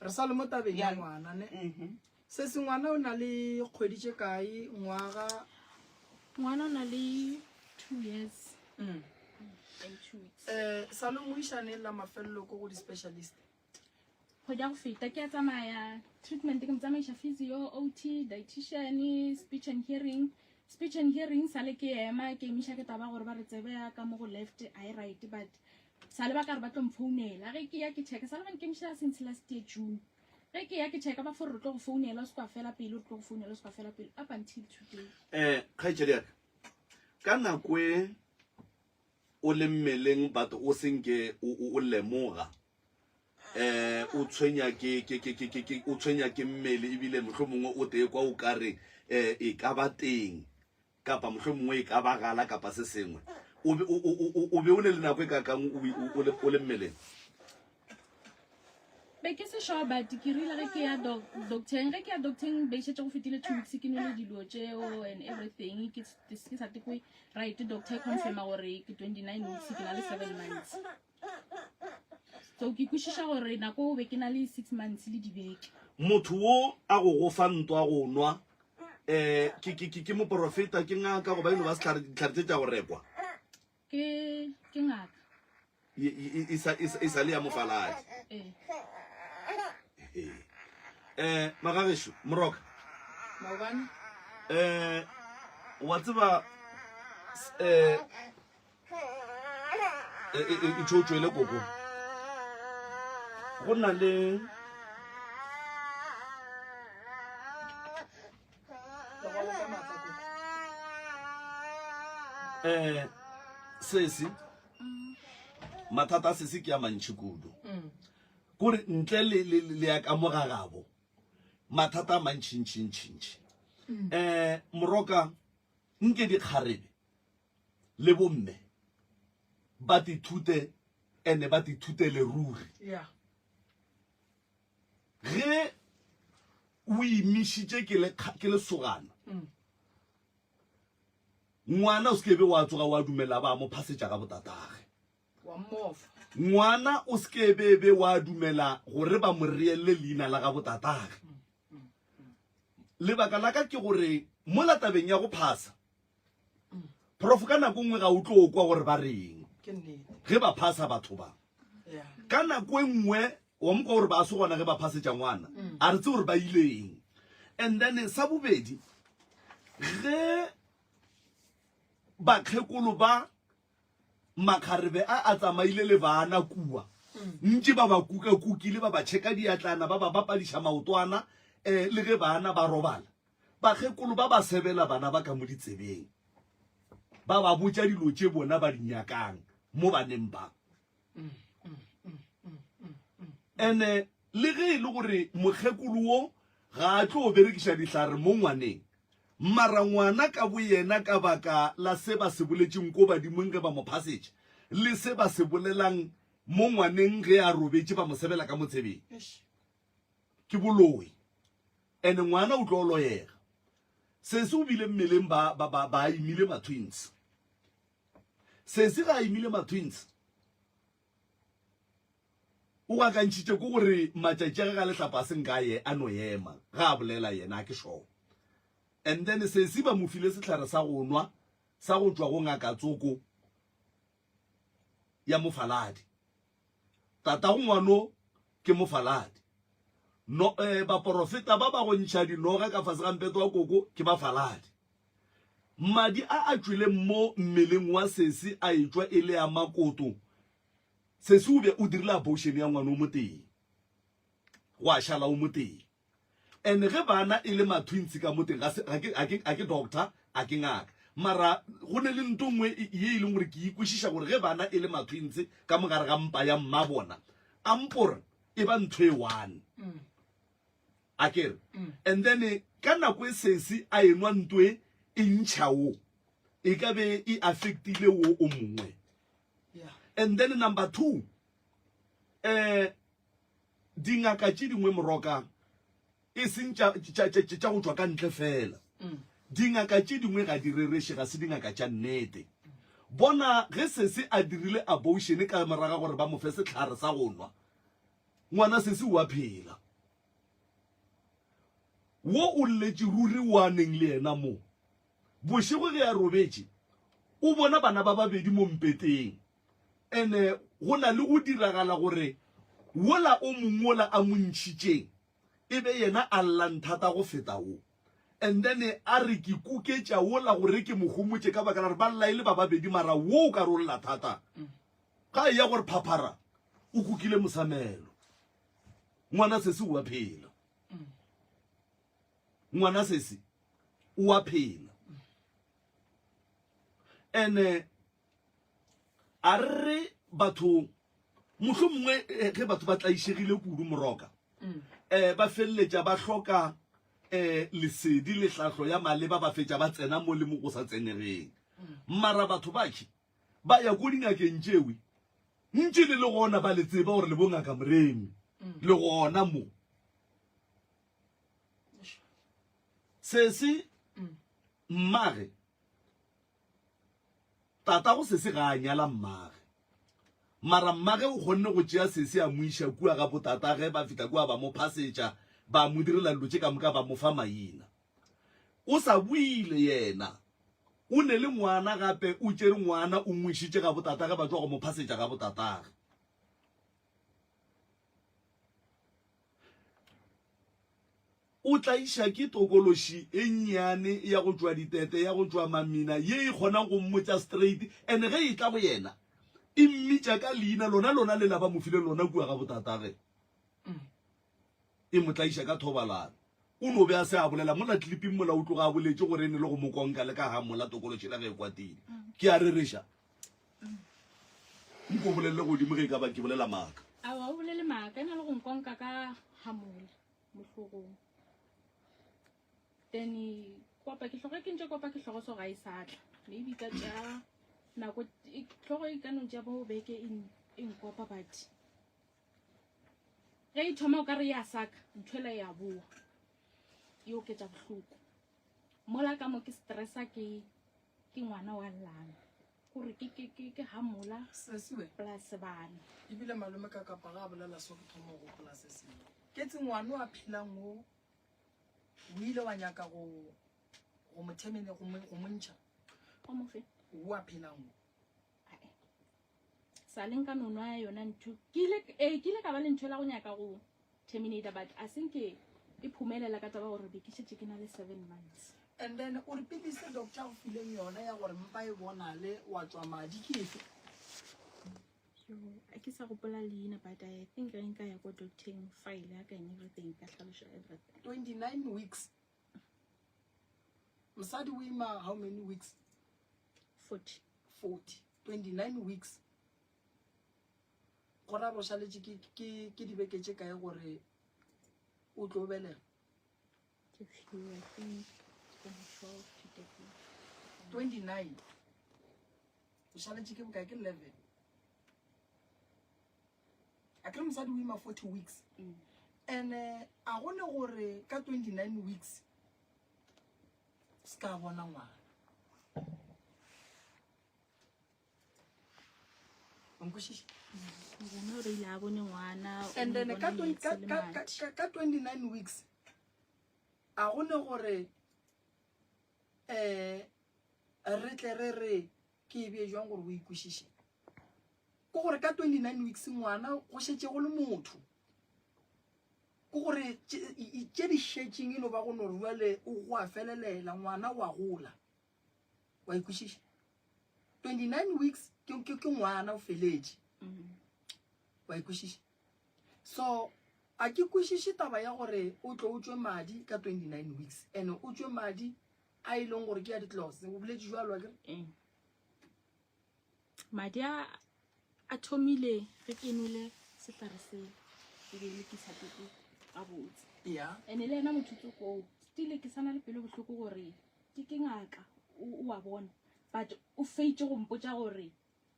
re sa le mo tabeng ya ngwana ne se se ngwana o na le kgwedi tše kae ngwaga ngwana o na le 2 years and 2 weeks sa le moišane la mafelelo ko go di-specialist go ja go feta ke a tsamaya treatment ke mo tsamaiša physio OT dietitian speech and hearing speech and hearing sa le ke ema ke emisha ke taba gore ba re tsebe ya ka mo go left I right but sa le ba ka re ba tlo mfounela ge ke ya ke check sa le ba ke emisha since last year June ge ke ya ke check ba for re tlo go founela o se ka fela pele o tlo go founela o se ka fela pele up until today khaitsedi ka nakwe o le mmeleng batho o senke o lemoga o tshwenya ke mmele ebile mohlomongwe o tee kwa o kare e ka ba teng kapa mohlomongwe e ka ba gala kapa se sengwe o be o ne le nako e ka kang o le mmeleng be ke se sure but ke rile ge ke ya doctor be shetse go fetile 2 weeks ke nole dilo tseo and everything ke sa tekwe right doctor confirma gore ke 29 weeks ke na le 7 months so ke kwishisha gore nako o be ke na le 6 months le dibeke motho o a go fa ntwa go nwa ke mo profeta ke ngaka go ba ino ba se tlharitse tša go rekwa ke ngaka isa le ya mofaladi magagesho moroka maobane wa tseba e tšhotswele koko go na le sesi mathata sesi ke ya mantši kudu kore ntle le ya ka mogagabo mathata a mantšintšintšintši moroka nke dikgarebe le bomme ba dithute ene ba dithute le ruri ge o imišitše ke le sogana ngwana o sekebe wa tsoga wa dumela ba mo phasetša ka botatage ngwana o sekebe wa dumela gore ba mo reelle leina la ga botatage lebaka la ka ke gore mo latabeng ya go phasa prof ka nako nngwe ga o tlo kwa gore ba reng ge ba phasa batho ba ka nako nngwe wa mokwa gore ba se gona ge ba phasetša ngwana a re tse gore ba ileng and then sa bobedi ge bakgekolo ba makgarebe a tsamaile le bana kua ntse ba ba kukile ba ba tšheka diatlana ba ba bapadiša maotwana le ge bana ba robala bakgekolo ba ba sebela bana ba ka mo ditsebeng ba ba botša dilo tše bona ba dinyakang mo baneng ba ene le ge e le gore mokgekolo wo ga a tlo o berekiša dihlare mo ngwaneng mara ngwana ka bo yena ka baka la se ba se boletšeng ko badimong ge ba mo phasetše le se ba se bolelang mo ngwaneng ge a robetše ba mo sebela ka motsebeng ke boloi ene ngwana o tlo loyega se se o bile mmeleng ba imile ma-twins se se ga imile ma-twins o gakantšhitše ko gore matšatši a ge ga letlapa a senka ye a no ema ga a bolela yena a ke šoo and then se se ba mo file setlhare sa go nwa sa go tšwa go ngaka tsoko ya mofaladi tata go ngwano ke mofaladi no baporofeta ba ba go ntšha dinoga ka fase ga mpeto wa koko ke bafaladi madi a tšwile mo mmeleng wa sesi a etšwa e le ya makoto sesi o be o dirile abortion ya ngwana o mo teng go a šala o mo teng ene ge bana e le ma-twins ka mo teng ga ke doctor a ke ngaka mara go ne le nto nngwe ye e leng gore ke ikwešiša gore ge bana e le ma-twins ka mogare ga mpa ya mma bona a mpore e ba ntho e one a kere and then ka nako e sesi a enwa ntwe e ntšhao e ka be e affectile wo o mongwe and then number 2 dingaka tše dingwe moroka e seng tša go tšwa ka ntle fela dingaka tše dingwe ga di rereše ga se dingaka tša nnete bona ge sese a dirile abortion ka moraga gore ba mo fe setlhare sa go nwa ngwana sese wa phela wo o lletše ruri wa neng le yena mo bošego ge ya robetše o bona bana ba babedi mo mpeteng ene go na le go diragala gore wola o mongwe wola a mo ntšhitšeng e be yena a llanthata go feta wo and then a re ke kuketša ola gore ke mogomotse ka baka la re ba llaile ba babedi mara wo o ka rolla thata ga ya gore phaphara o kukile mosamelo ngwana sese o a phela ngwana sese o a phela ene a re batho mohlomongwe ge batho ba tlaishegile kudu moroka ba felletša ba hloka lesedi le hlahlo ya maleba ba fetša ba tsena mo le mo go sa tsenegeng mara batho baki ba ya go dingakeng tšewe ntše le gona ba le tseba gore le bongaka moremi le gona mo sese mmage tata go sese ga a nyala mmage mara mmage o kgonne go tšea sese a moiša kua ga botata ge ba fita kua ba mo phasetša ba mo direla dilo tše ka moka ba mo fa maina o sa buile yena o ne le ngwana gape o tšere ngwana o moišitše ga botata ge ba tswa go mo phasetša ga botatage o tlaiša ke tokološi e nnyane ya go tšwa ditete ya go tšwa mamina ye e kgonang go mmotša straight and ge e tla go yena e mmitša ka leina lona le la ba mofile lona kua ga botatage e mo tlaiša ka thobalano o no be a se a bolela mola cliping mola o tloga a boletše gore e ne le go mo konka le ka ga mola tokološi la ge e kwatile ke a rereša nko bolelele godimo ge e ka ba ke bolela maaka awa o bolele maaka e na le go nkonka ka hamola mohlogong then kopa ke hloga ke ntse kopa ke hlogo so ga e satla maybe ka tša nako hlogo e ka no tša bo beke in kopa but ge e thoma o ka re ya saka nthwela ya boa e oketša bohloko mola ka mo ke stressa ke ngwana wa llang gore ke hamola sesiwe plus bana ebile malome ka kapa ga a bolela so ke thoma go gopola se sengwe ke tse ngwana o a phelang o ile wa nyaka go mo themene go montšha o mofe o a phelang o sa leng ka nono ya yona ntho ke ile ka ba le ntho la go nyaka go terminator but a senke e phumelela ka taba gore be ke šetse ke na le 7 months and then o re pilise doctor go fileng yona ya gore mpa e bona le wa tswa madi ke efe a ke sa gopola leina but I think re nka ya go doctoring file ya ka and everything ka tlhaloša everything 29 weeks mosadi o ima how many weeks 40 29 weeks gora go šaletše ke dibeke tše kae gore o tlo belega I think 12 to 29 o šaletše ke bokae ke 11 a kere mosadi o ima 40 weeks and a gone gore ka 29 weeks se ka bona ngwana onkošiše no re ile a bone ngwana and then ka 29 weeks a gone gore re tle re ke e bee jwang gore o ikwešiše ko gore ka 29 weeks ngwana go šetse go le motho ko gore tše di šetšeng e no ba go no rua le o go a felelela ngwana wa gola wa ikwešiše 29 weeks ke ngwana o feletše wa ikwešiše so a ke kwešiše taba ya gore o tlo o tšwe madi ka 29 weeks and o tšwe madi a e leng gore ke ya di-clause o boletše jwalo a kere madi a thomile ge ke nwele sehlare seo e be le ke sa toko a botse ya and-e le ena mothutso koo stile ke sana le pele bohloko gore ke ngaka o a bona but o feitše go mpotša gore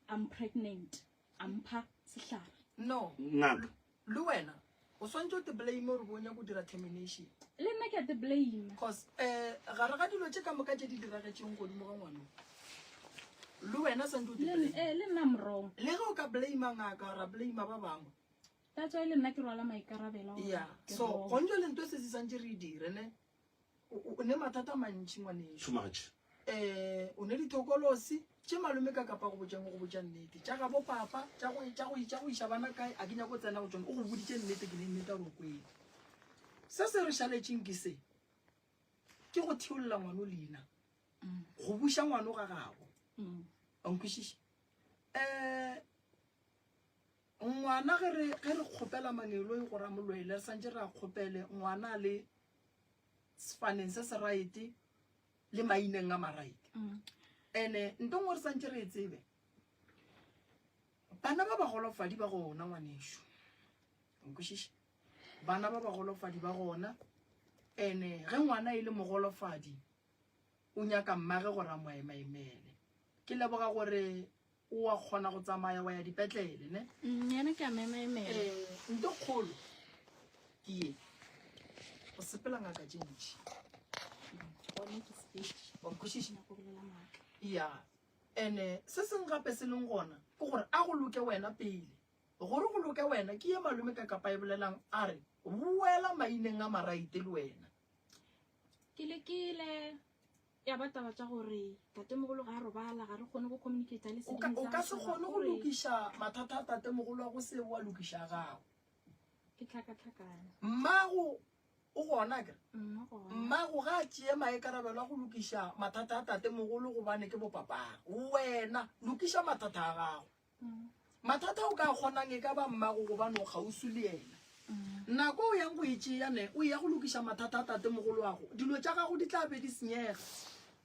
I'm pregnant ampha sehlare no ngaka le wena o swantse o te blame gore bonya go dira termination le nna ke a te blame because gare ga dilo tše ka moka tše di diragetšeng godimo ga ngwana le wena santse o te blame le nna I'm wrong le ge o ka blame ngaka ra blame ba bangwe that's why le nna ke rwala maikarabelo ya so gonjo le nto se se santse re dire ne o ne mathata mantši ngwaneng too much o ne ditokolosi tše malome ka kapa go botša nnete tša ga bo papa tša go iša bana kae a ke nyako tsena go tsone o go boditše nnete ke le nnete gore o kwele se se re šaletšeng ke se ke ke go thiolla ngwana leina go busha ngwana ga gago o nkwishisha ngwana ge re kgopela mangelo e go ramolwele re santse re a kgopele ngwana le sefaneng se se right le maineng a maraite ene ntong re santse re tsebe bana ba bagolofadi ba gona ngwanesho nkwishisha bana ba bagolofadi ba gona ene ge ngwana ile mogolofadi o nyaka mmage gore a moemaemele ke leboga gore o a kgona go tsamaya wa ya dipetlele ne yana ke a memaemele nto kgolo ke ye go sepela ngaka tše ntši ya ene se seng gape se leng gona ke gore a go loke wena pele gore go loke wena ke ye malome ka kapa e bolelang a re boela maineng a maraite le wena ke lekile ya bataba tša gore tatemogolo ga a robala ga re kgone go communicata le o ka se kgone go lokiša mathata a tatemogolo a go se wa lokiša gago ke tlhakatlhakane mmago o gona kere mmago ga a tšee maekarabelo a go lokiša mathata a tatemogolo gobane ke bopapaga wena lokiša mathata a gago mathata o ka kgonang e ka ba mmago gobane o kgausu le ena nako o yang go e tšeane o ya go lokiša mathata a tatemogolo wago dilo tša gago di tla be di senyega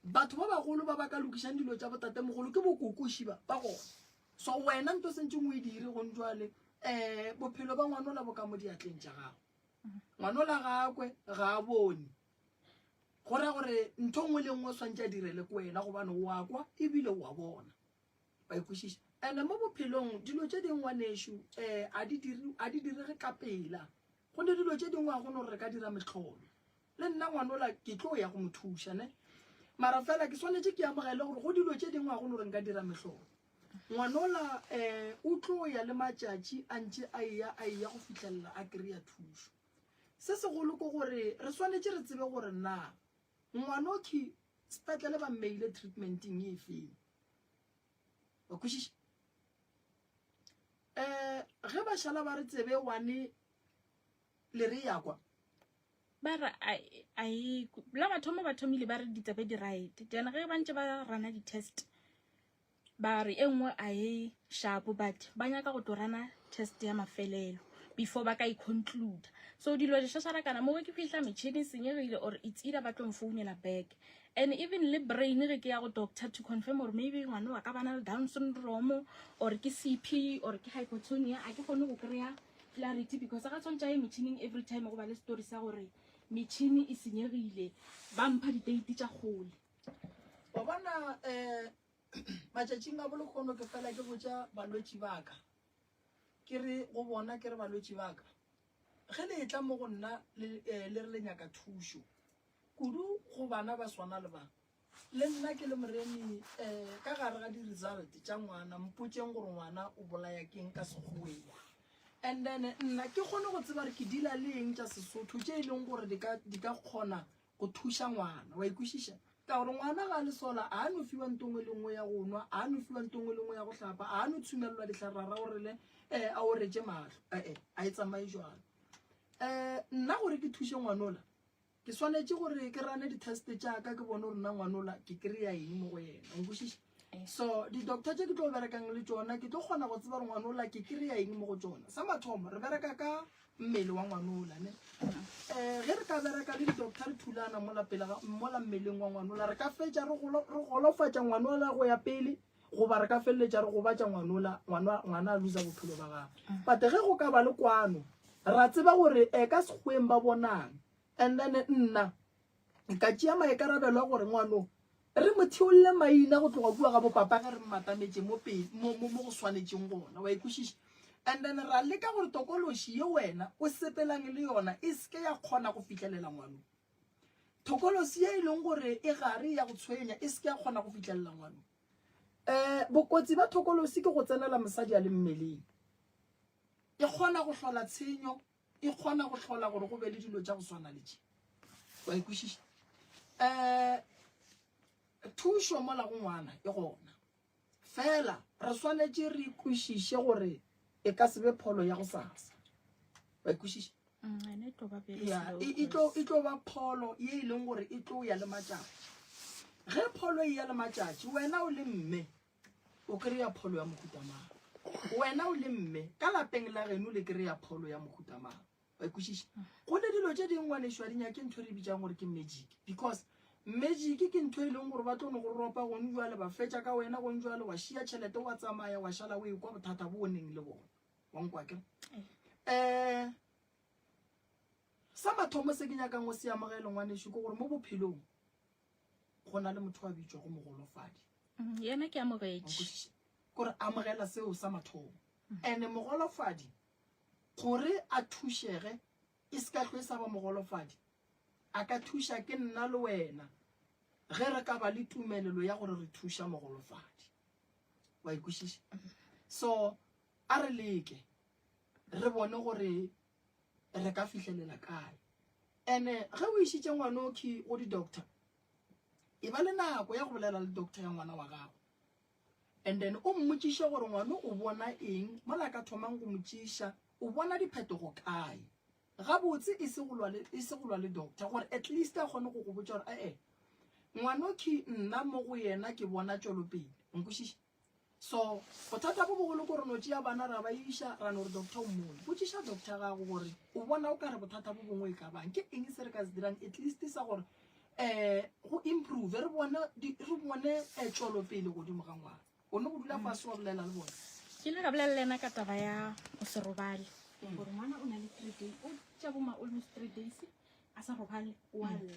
batho ba bagolo ba ba ka lokišang dilo tša botatemogolo ke bokokoši ba gona so wena nto sentse o e dire go ntšwale bophelo ba ngwanola bo ka mo diatleng tša gago ngwanola gakwe ga a bone gora gore ntho nngwe le nngwe o swantse a direle ko wena gobane o a kwa ebile o a bona ba ikwešiša ande mo bophelong dilo tše dingwe ngwanešo a di direge ka pela go ne dilo tše dingwe a gone gore re ka dira metlholo le nna ngwanola ke tlo ya go mo thuša ne mara fela ke swanetše ke amogele gore go dilo tše dingwe a gone gore nka dira metlholo ngwanola o tlo ya le matšatši a ntše a eya go fitlhelela a kry-a thušo se segolo ke gore re swanetše re tsebe gore na ngwanoki sepetlele ba mmeile treatmenting e feng ba kwešiša ge ba šala ba re tsebe wane le re yakwa ba re la bathomo ba thomile ba re ditsebe di right tena ge ba ntse ba rana di-test ba re e nngwe a e sharpo but ba nyaka go torana test ya mafelelo before ba ka i-conclude so dilo di šašarakana mo ke fitlha metšhini senyegile or it's either ba tlo mfounela back and even le brain ge ke ya go doctor to confirm or maybe ngwane wa ka bana le down syndrome or ke CP or ke hypotonia a ke kgone go kry-a clarity because ga tshwantša ye metšhining every time go ba le story sa gore metšhini e senyegile ba mpha di-date tša kgole wa bona matšatšing a bolekgono ke fela ke botša balwetši baka ke re go bona ke re balwetši baka ge le etla mo go nna le re le nyaka thušo kudu go bana ba swana le bana le nna ke le moremi ka gare ga di-result tša ngwana mpotšeng gore ngwana o bolaya keng ka sekgoweng and then nna ke kgone go tseba re ke dila le eng tša sesotho tše e leng gore di ka kgona go thuša ngwana wa ikwešiša ka gore ngwana ga le sola a no fiwa ntongwe le nngwe ya go nwa a no fiwa ntongwe le nngwe ya go hlapa a no tshumelelwa ditlharara gore le a o retse matlho a e tsamaye jalo nna gore ke thuše ngwanola ke swanetše gore ke rane di-test tšaka ke bone gore nna ngwanola ke kry-a eng mo go yena nkwešiša so di-doctor tše ke tlo berekang le tšona ke tlo kgona go tseba gore ngwanola ke kry-a eng mo go tšona sa mathomo re bereka ka mmele wa ngwanola ne ge re ka bereka le di-doctor re thulana mola mmeleng wa ngwanola re ka fetša re golofatša ngwanola go ya pele goba re ka feleletša re gobatša ngwana a losa bophelo ba gagwe but ge go ka ba le kwano ra tseba gore ka sekgweng ba bonang and then nna ka tšea maekarabelo a gore ngwano re mo theolle maina go tloga kua ga bopapa ge re mmatametše mo go swanetšeng gona wa ikwešiša and then ra leka gore tokološi ye wena o sepelang le yona e seke ya kgona go fitlhelela ngwano tokološi ye e leng gore e gare ya go tshwenya e seke ya kgona go fitlhelela ngwano bokotsi ba tokološi ke go tsenela mosadi a le mmeleng e kgona go hlola tshenyo e kgona go hlola gore go be le dilo tša go swana le tše wa ikwešiša thušo mola go ngwana e gona fela re swanetše re ikwešiše gore e ka se be pholo ya go sasa wa ikwešiša e tlo ba pholo ye e leng gore e tlo ya le matšatši ge pholo e ya le matšatši wena o le mme o kry-a pholo ya mohutamang wena o le mme ka lapeng la geno le kry-a pholo ya mohutamang wa ikwešiša go le dilo tše dingwanešwa di nyake ntho e re bitsang gore ke magic because magic ke ntho e leng gore ba tlono go ropa gone jale ba fetša ka wena gone jale wa šia tšhelete wa tsamaya wa šala o ekwa bothata bo o neng le bone wankwa ke sa mathomo se ke nyakang go se amogele ngwanešo ke gore mo bophelong go na le motho wa bitswa go mogolofadi yena ke amogetše gore amogela seo sa mathomo and mogolofadi gore a thušege e se ka tlho e sa ba mogolofadi a ka thuša ke nna le wena ge re ka ba le tumelelo ya gore re thuša mogolofadi wa ikwešiša so a re leke re bone gore re ka fihlelela kae ene ge o išitše ngwanoki go di-doctor e ba le nako ya go bolela le doctor ya ngwana wa gago and then o mmotšiša gore ngwana o bona eng mola ka thomang go motšiša o bona diphetogo kae gabotse e se go lwa le doctor gore at least a kgone go go botša gore ee ngwanoki nna mo go yena ke bona tšwelopele nkwešiša so bothata bo bogolo ko re no tšea bana ra ba iša ra no re doctor o mmone botšiša doctor gago gore o bona o ka re bothata bo bongwe e ka bang ke eng se re ka se dirang at least sa gore go improve re bone tšwelopele godimo ga ngwana o ne go dula fase wa bolela le bone ke ile ka bolela lena ka taba ya go se robale gore ngwana o na le 3 days o tša boma almost 3 days a sa robale o a lla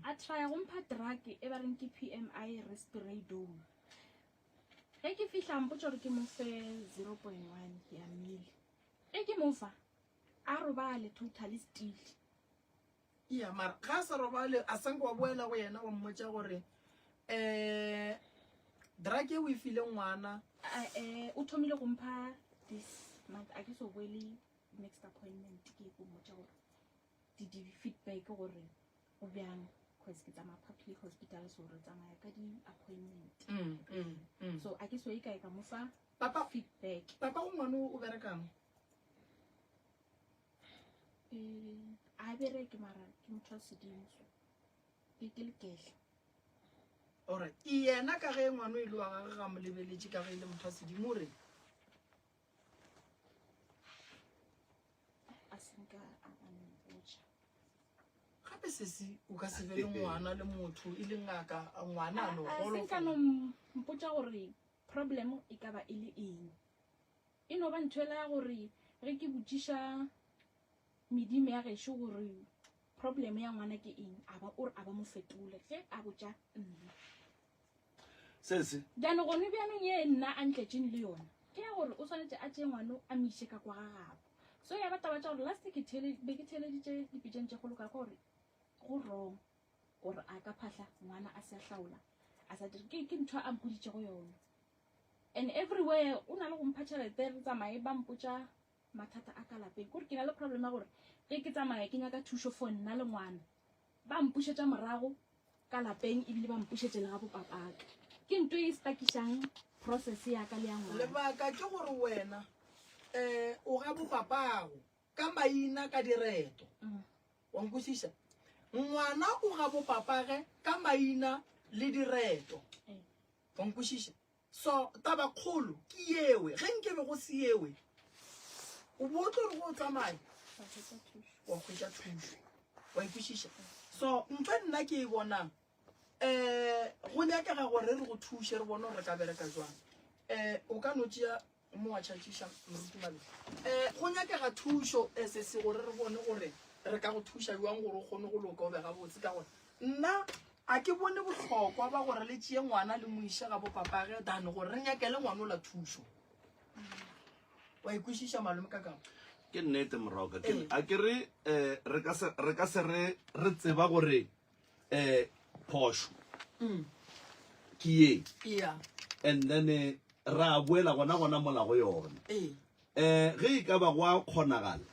a trya go mpha drug e ba reng ke PMI respiradol ge ke fihla mpotša gore ke mofe 0.1 ya mili e ke mofa a robale totally still ya mara ga sa robale a sanke wa boela go yena wa mmotša gore drug e o e file ngwana o thomile go mpha this month a ke so boele next appointment ke go mmotša gore di-feedback gore o bjang cause ke tsamaya public hospital so re tsamaya ka di-appointment so a ke so e kae ka mofa feedback papa go ngwana o berekang a bereke mara ke motho a sedimo so ke lekehla alright yena ka ge ngwana e le wa gage ga mo lebeletše ka ge e le motho a sedimo re a senka a mpotša gape sese o ka se be le ngwana le motho e le ngaka ngwana a no senka no mpotša gore problem e ka ba e le eng e no ba nthoela ya gore ge ke botšiša medimo ya gešo gore problem ya ngwana ke eng a ba mo fetole ge a botša nna sese jaanong gone bjanong ye nna a ntletšeng le yona ke ya gore o tshwanetse a tšee ngwane a moise ka kwa gagabo so ya bataba tša gore last be ke theleditše dipitšeng tše golo ka gore go wrong gore a ka phahla ngwana a se a hlaola a sa dire ke ntho a mpoditše go yona and everywhere o na le go mpha tšhelete re tsamaye ba mpotša mathata a ka lapeng kore ke na le problem ya gore ge ke tsamaya ke nyaka thušo for nna le ngwana ba mpušetša morago ka lapeng ebile ba mpušetše le ga bopapaka ke ntho e stakišang process ya ka le ya ngwana lebaka ke gore wena o ga bopapago ka maina ka direto wa nkwešiša ngwana o ga bopapage ka maina le direto wa nkwešiša so taba kgolo ke yewe ge nke be go se yewe o bo tlo re go tsamaya wa hwetša thušo wa ikwešiša so ntho nna ke e bonang go nyakega gore re go thuše re bone gore re ka bereka jwang o ka no tšea mo wa tšhatšiša morutumale go nyakega thušo sese gore re bone gore re ka go thuša jwang gore o kgone go loka o bega botse ka gore nna a ke bone bohlokwa ba gore le tšee ngwana le moiša ga bopapage dane gore re nyakele ngwana o la thušo wa ikwešiša malome ka kago ke nnete moraoka a ke re re ka se re tseba gore phošo ke ye and then ra boela gona mola go yone ge e ka ba go a kgonagala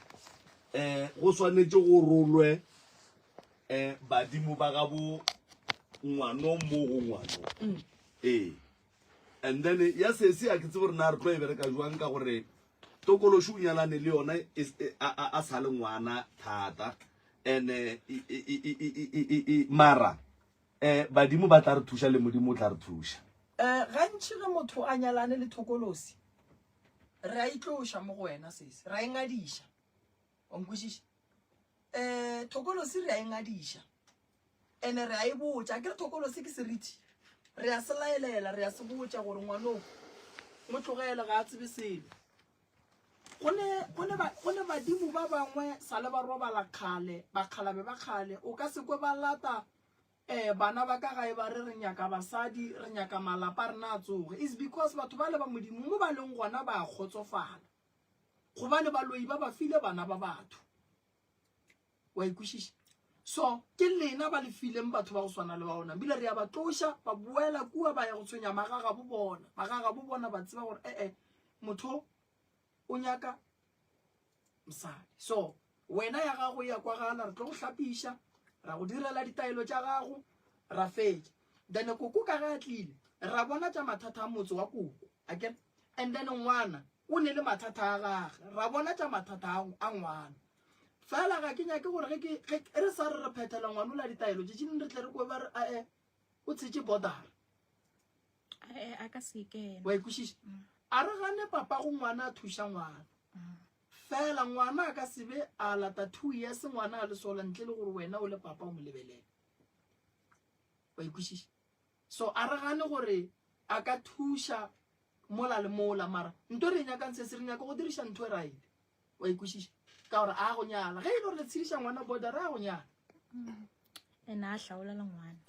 go swanetše go rolwe badimo ba gabo ngwano mo go ngwano and then ya sese a ke tse gore na re tlo e bereka jwang ka gore tokološi o nyalane le yona a sa le ngwana thata ene mara badimo ba tla re thuša le modimo o tla re thuša gantši ge motho a nyalane le thokolosi re a itloša mo go wena sese ra engadiša onkwešiša thokolosi re a engadiša ene re a e botša ke re thokolosi ke seriti re a se laelela re a se botša gore ngwanong mo tlogele ga a tsebe selo gone badimo ba bangwe sa le ba robala kgale bakgalabe ba kgale o ka sekwe ba lata bana ba ka gae ba re nyaka basadi re nyaka malapa re na tsoge is because batho ba le ba modimo mo ba leng gona ba kgotsofala gobane baloi ba ba file bana ba batho wa ikwešiša so ke lena ba le fileng batho ba go swana le ba ona bile re a ba tloša ba boela kua ba ya go tshwenya magaga bo bona ba tseba gore motho o nyaka mosadi so wena ya gago ya kwa gana re tlo go hlapiša ra go direla ditaelo tša gago ra fetša then koko ka ga tlile ra bona tša mathata a motse wa koko again and then ngwana o ne le mathata a gage ra bona tša mathata a ngwana fela ga ke nyake gore re sa re phethela ngwana o la ditaelo tše tšene re tle re kwe ba re o tshetše bodara a ka se kena wa ikwešiša a re gane papa go ngwana a thuša ngwana fela ngwana a ka sebe a lata 2 years ngwana a le sola ntle le gore wena o le papa o mo lebelela wa ikwešiša so a re gane gore a ka thuša mola le mola mara nto re nyakang se re nyaka go diriša ntho e right wa ikwešiša ka gore a go nyala ge e le gore le tshediša ngwana boda re a go nyala ene a hlaolela ngwana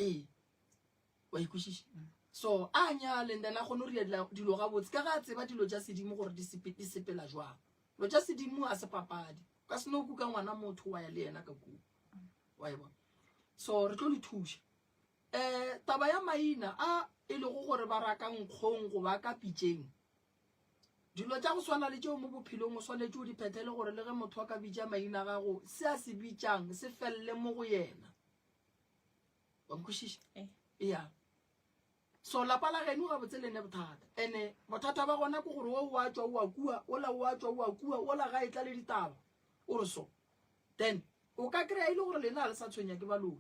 wa ikwešiša so a nyale and then a kgone go ria dilo gabotse ka ga tseba dilo tša sedimo gore di sepela jwang lo tša sedimo a se papadi ka seno kuka ngwana motho wa ya le yena ka kuku wa e bona so re tlo le thuša taba ya maina a e lego gore ba raka nkgong go ba ka pitšeng dilo tša go swana le tšeo mo bophelong o swanetse o di phethele gore le ge motho a ka bitša maina a gago se a se bitšang se felele mo go yena wa nkwešiša ya so lapa la geno ga botse lene bothata ene bothata ba gona ke gore o wa tšwa o a kua ola wa tšwa o a kua ola ga e tla le ditaba o re so then o ka kry-a ile gore lena le sa tshwenya ke baloi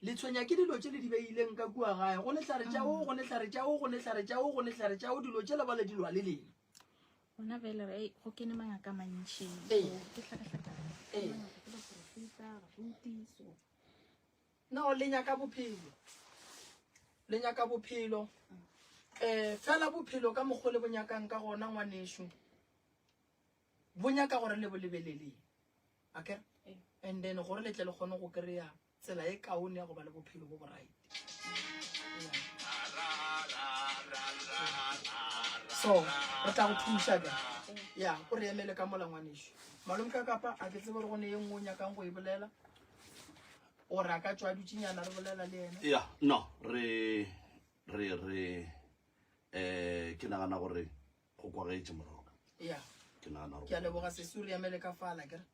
le tshwenya ke dilo tše le di beileng ka kua gae go netlhare tšao go netlhare tšao go netlhare tšao go netlhare tšao dilo tše le ba le dilwa le lena gona fele re go kene mangaka mantšhi ke no le nyaka bophelo fela bophelo ka mokgwa le bonyakang ka gona ngwanešo bonyaka gore le bo lebeleleng okay and then gore le tle le kgone go kry-a tsela e kaone ya go ba le bophelo bo borait so re tla go thuša ka ya o re emele ka mola ngwanešo malome ka kapa a ke tsebe gore go ne ye nngwe o nyakang go e bolela ore a ka tswa dutsenyana re bolela le ena ya no re ke nagana gore go kwagetse moroka ya ke nagana ke a leboga sesuri ya mele ka fala kere